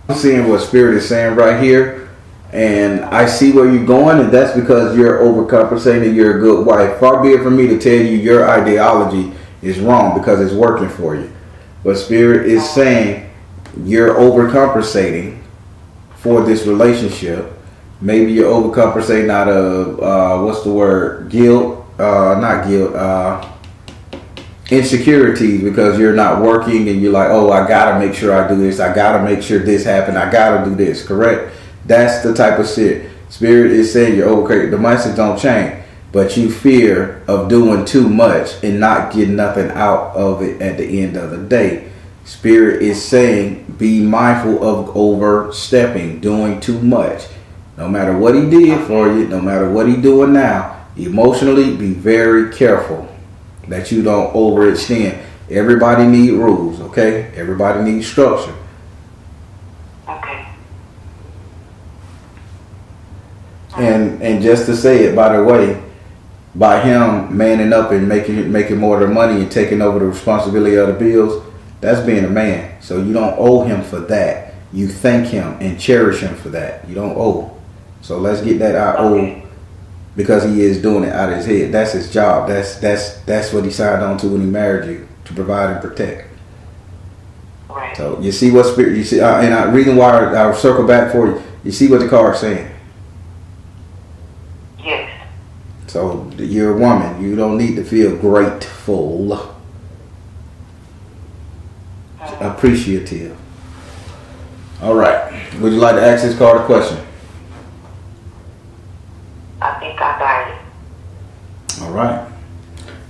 I'm seeing what Spirit is saying right here. And I see where you're going, and that's because you're overcompensating. You're a good wife. Far be it from me to tell you your ideology is wrong because it's working for you. But Spirit is saying you're overcompensating for this relationship. Maybe you're overcompensating out of guilt, not guilt, insecurities because you're not working and you're like, oh, I gotta make sure I do this. I gotta make sure this happens. I gotta do this. Correct? That's the type of shit. Spirit is saying you're okay. The mindset don't change, but you fear of doing too much and not getting nothing out of it at the end of the day. Spirit is saying be mindful of overstepping, doing too much. No matter what he did for you, no matter what he doing now, emotionally be very careful. that you don't overextend. Everybody need rules, okay? Everybody needs structure. Okay. And just to say it, by the way, by him manning up and making more of the money and taking over the responsibility of the bills, that's being a man. So you don't owe him for that. You thank him and cherish him for that. You don't owe. So let's get that out. Owe, because he is doing it out of his head. That's his job. That's what he signed on to when he married you, to provide and protect. Right. So you see what spirit you see, and the reason why I'll circle back for you. You see what the card's saying. Yes. So you're a woman. You don't need to feel grateful. Appreciative. All right. Would you like to ask this card a question? I think I got it. All right.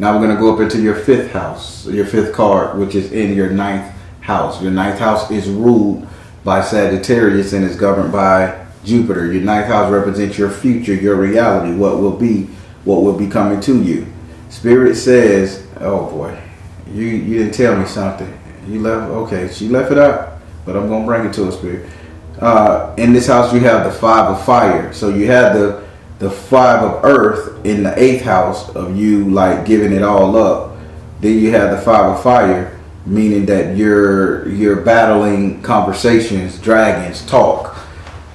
Now we're going to go up into your fifth house, your fifth card, which is in your ninth house. Your ninth house is ruled by Sagittarius and is governed by Jupiter. Your ninth house represents your future, your reality, what will be coming to you. Spirit says, oh boy, you didn't tell me something. You left, okay, she left it out, but I'm going to bring it to a Spirit. In this house, you have the 5 of fire. So you have the 5 of earth in the 8th house of you like giving it all up. Then you have the 5 of fire, meaning that you're battling conversations, dragons, talk.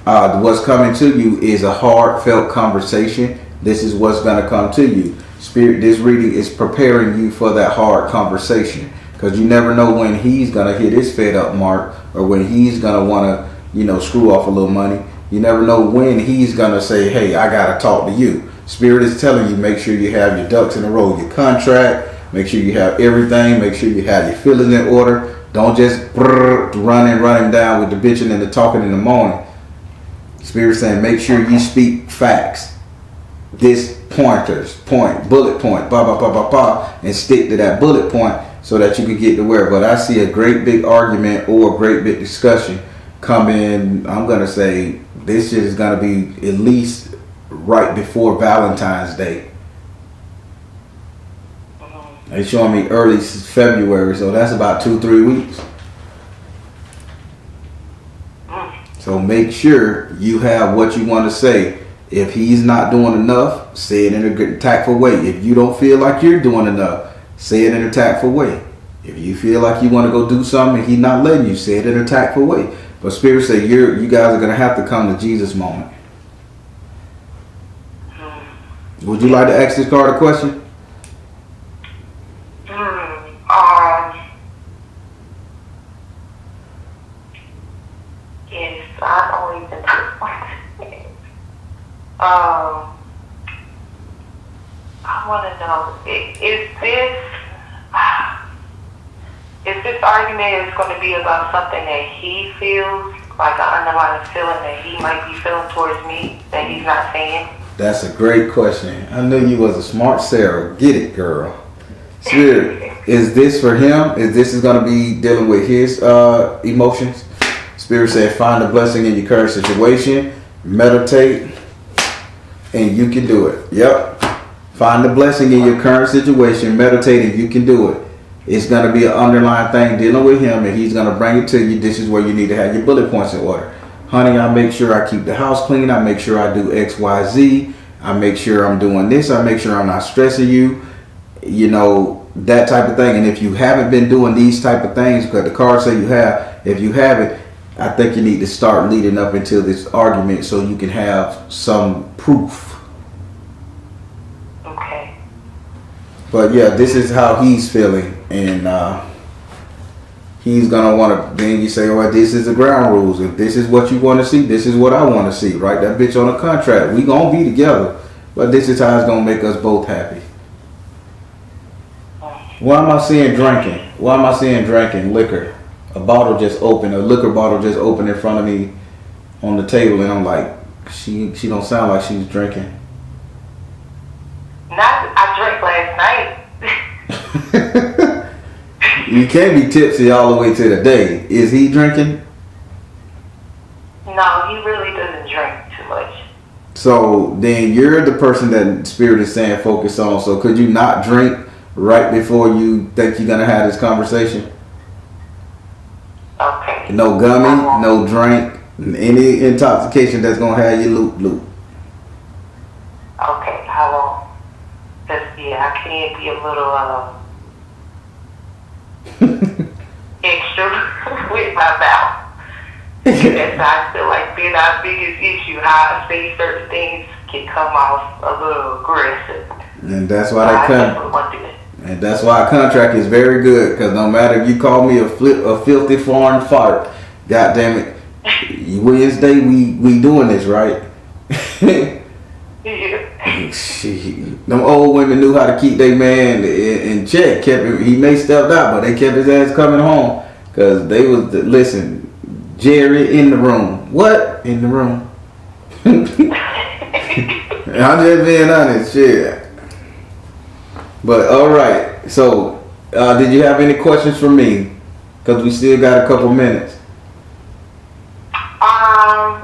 What's coming to you is a heartfelt conversation. This is what's going to come to you. Spirit, this reading is preparing you for that hard conversation, because you never know when he's going to hit his fed up mark, or when he's going to want to, screw off a little money. You never know when he's going to say, hey, I got to talk to you. Spirit is telling you, make sure you have your ducks in a row, your contract, make sure you have everything, make sure you have your feelings in order. Don't just run him down with the bitching and the talking in the morning. Spirit saying, make sure you speak facts. This bullet point, and stick to that bullet point so that you can get to where. But I see a great big argument or a great big discussion coming. I'm going to say this shit is going to be at least right before Valentine's Day. They're showing me early February, so that's about 2-3 weeks. So make sure you have what you want to say. If he's not doing enough, say it in a tactful way. If you don't feel like you're doing enough, say it in a tactful way. If you feel like you want to go do something and he's not letting you, say it in a tactful way. But Spirit say you guys are going to have to come to Jesus moment. Would you like to ask this card a question? Yes, I don't even know. I want to know, is this argument is going to be about something that he feels, like an underlying feeling that he might be feeling towards me that he's not saying? That's a great question. I knew you was a smart Sarah. Get it, girl. Spirit, is this for him? Is going to be dealing with his emotions? Spirit said, find a blessing in your current situation, meditate, and you can do it. Yep. Find the blessing in your current situation, meditate, and you can do it. It's going to be an underlying thing dealing with him, and he's going to bring it to you. This is where you need to have your bullet points in order. Honey, I make sure I keep the house clean. I make sure I do X, Y, Z. I make sure I'm doing this. I make sure I'm not stressing you. That type of thing. And if you haven't been doing these type of things, because the cards say you have, if you haven't, I think you need to start leading up into this argument so you can have some proof. Okay. But yeah, this is how he's feeling, and he's gonna want to. Then you say, "Oh, this is the ground rules. If this is what you want to see, this is what I want to see." Right? That bitch on a contract. We gonna be together, but this is how it's gonna make us both happy. Why am I seeing drinking? Why am I seeing drinking liquor? A bottle just opened, a liquor bottle just opened in front of me on the table, and I'm like, she don't sound like she's drinking. I drank last night. You can't be tipsy all the way to the day. Is he drinking? No, he really doesn't drink too much. So then you're the person that Spirit is saying focus on. So could you not drink right before you think you're gonna have this conversation. Okay. No gummy, no drink, any intoxication that's gonna have you loop. Okay, I won't. Cause yeah, I can be a little extra with my mouth. And so I feel like being our biggest issue, how I say certain things can come off a little aggressive. And that's why And that's why a contract is very good, because no matter if you call me a filthy foreign fart, God damn it, Wednesday we doing this, right? Yeah. Shit. Them old women knew how to keep their man in check. He may stepped out, but they kept his ass coming home, because they was listen. Jerry in the room. What in the room? I'm just being honest, shit. But all right. So, did you have any questions for me? Because we still got a couple minutes.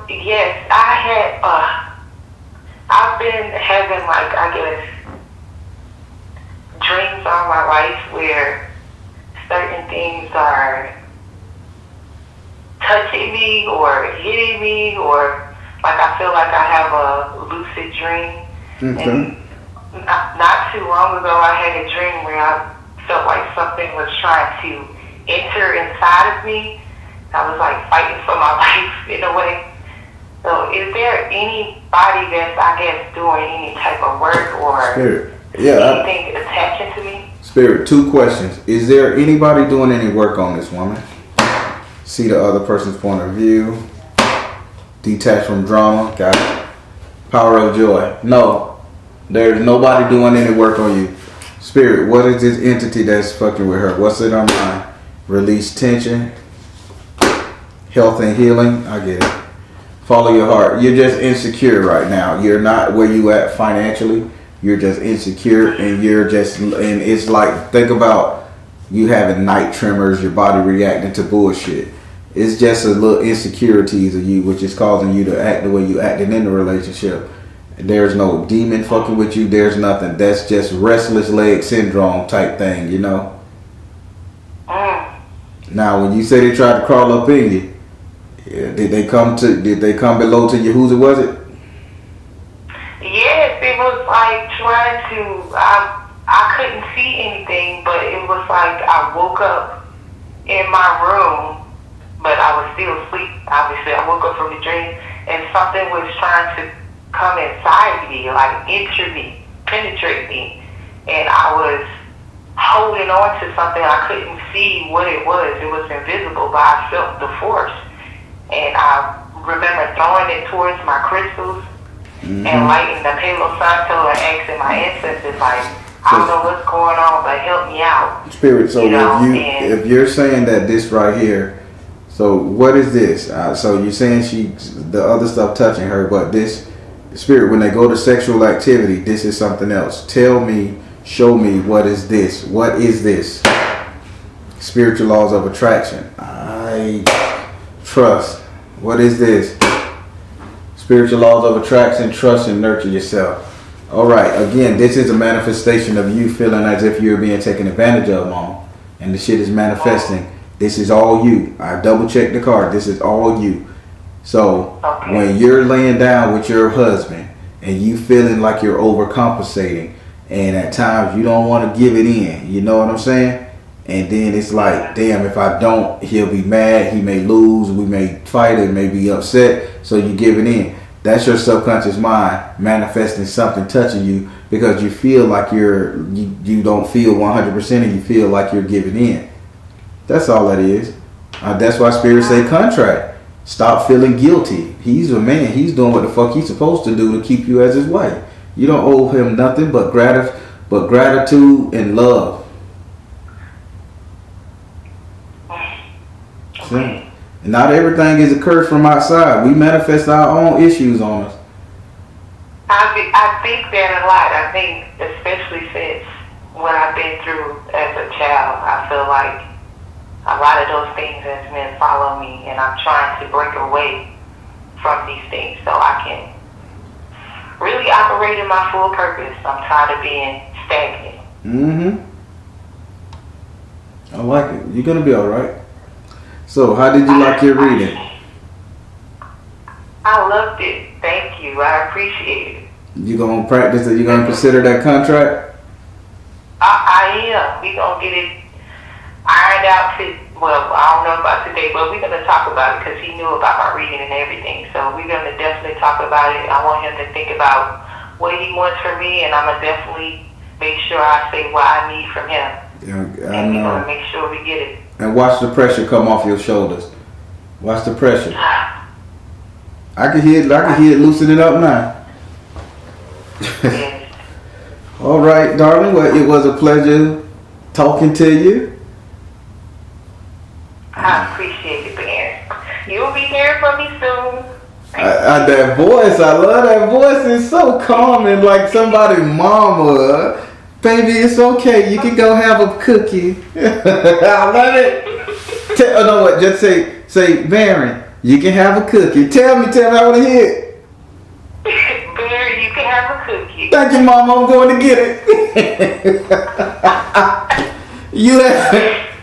Yes, I've been having, like, I guess, dreams all my life where certain things are touching me or hitting me, or like I feel like I have a lucid dream. Okay. And not too long ago, I had a dream where I felt like something was trying to enter inside of me. I was like fighting for my life in a way. So is there anybody that's, I guess, doing any type of work or Spirit. anything attaching to me? Spirit, 2 questions. Is there anybody doing any work on this woman? See the other person's point of view. Detach from drama. Got it. Power of joy. No. There's nobody doing any work on you. Spirit, what is this entity that's fucking with her? What's in her mind? Release tension. Health and healing. I get it. Follow your heart. You're just insecure right now. You're not where you at financially. You're just insecure, and it's like, think about you having night tremors, your body reacting to bullshit. It's just a little insecurities of you, which is causing you to act the way you acting in the relationship. There's no demon fucking with you. There's nothing. That's just restless leg syndrome type thing, you know? Now, when you say they tried to crawl up in you, did they come below to you? Whose was it? Yes, it was like trying to, I couldn't see anything, but it was like I woke up in my room, but I was still asleep. Obviously, I woke up from the dream, and something was trying to come inside me, like enter me, penetrate me, and I was holding on to something. I couldn't see what it was. It was invisible, but I felt the force, and I remember throwing it towards my crystals and lighting the Palo Santo and asking my ancestors, like, I don't know what's going on, but help me out. Spirit, so if you're saying that this right here, so what is this? So you're saying the other stuff touching her, but this spirit, when they go to sexual activity, this is something else. Tell me, show me, what is this? What is this? Spiritual laws of attraction. I trust. What is this? Spiritual laws of attraction, trust and nurture yourself. All right. Again, this is a manifestation of you feeling as if you're being taken advantage of, Mom. And the shit is manifesting. This is all you. I double checked the card. This is all you. So when you're laying down with your husband and you feeling like you're overcompensating, and at times you don't want to give it in, you know what I'm saying? And then it's like, damn, if I don't, he'll be mad, he may lose, we may fight, it may be upset, so you give it in. That's your subconscious mind manifesting something touching you, because you feel like you don't feel 100% and you feel like you're giving in. That's all that is. That's why spirits say contract. Stop feeling guilty. He's a man. He's doing what the fuck he's supposed to do to keep you as his wife. You don't owe him nothing but gratitude and love. Okay. Not everything is a curse from outside. We manifest our own issues on us. I think that a lot. I think, especially since what I've been through as a child, I feel like a lot of those things has been following me, and I'm trying to break away from these things so I can really operate in my full purpose. I'm tired of being stagnant. I like it. You're gonna be all right. So, how did you like your reading? I loved it. Thank you. I appreciate it. You gonna practice it? You gonna consider that contract? I am. We gonna get it ironed out well, I don't know about today, but we're gonna talk about it because he knew about my reading and everything. So we're gonna definitely talk about it. I want him to think about what he wants from me, and I'm gonna definitely make sure I say what I need from him. Yeah, I and know. we're gonna make sure we get it. And watch the pressure come off your shoulders. Watch the pressure. I can hear it loosening up now. Yes. All right, darling. Well, it was a pleasure talking to you. I appreciate it, Ben. You'll be hearing from me soon. That voice, I love that voice. It's so calming, like somebody's mama. Baby, it's okay. You can go have a cookie. I love it. No, what? Just say, Baron, you can have a cookie. Tell me, I want to hear it. Baron, you can have a cookie. Thank you, Mama. I'm going to get it.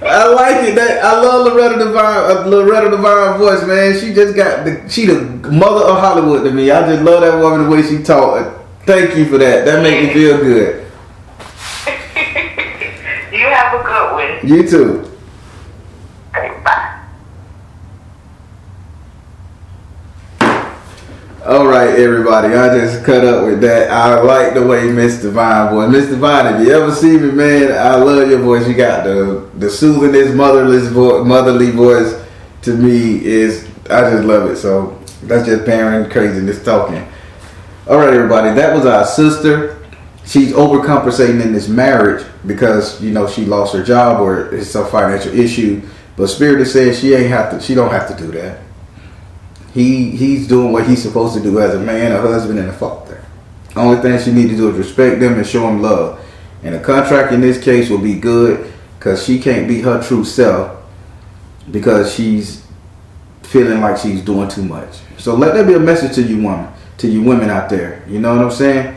I like it. I love Loretta Devine voice, man. She just got she the mother of Hollywood to me. I just love that woman, the way she talk. Thank you for that. That make me feel good. You have a good one. You too. Okay, bye. All right, everybody. I just cut up with that. I like the way Miss Divine voice. Miss Divine, if you ever see me, man, I love your voice. You got the soothingest, motherly voice. To me, I just love it. So that's just parent craziness talking. All right, everybody. That was our sister. She's overcompensating in this marriage because she lost her job or it's a financial issue. But Spirit is saying she don't have to do that. He's doing what he's supposed to do as a man, a husband, and a father. Only thing she needs to do is respect them and show them love. And a contract in this case will be good because she can't be her true self because she's feeling like she's doing too much. So let that be a message to you women out there. You know what I'm saying?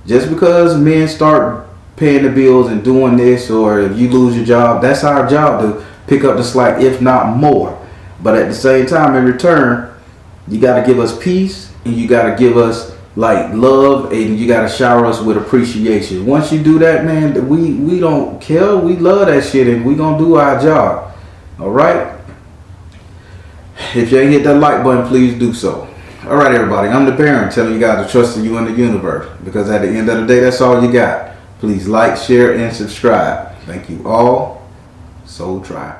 Just because men start paying the bills and doing this, or if you lose your job, that's our job to pick up the slack, if not more. But at the same time, in return, you got to give us peace, and you got to give us like love, and you got to shower us with appreciation. Once you do that, man, we don't care. We love that shit, and we gonna do our job. All right. If you ain't hit that like button, please do so. All right, everybody. I'm the parent telling you guys to trust in you and the universe, because at the end of the day, that's all you got. Please like, share, and subscribe. Thank you all. Soul Tribe.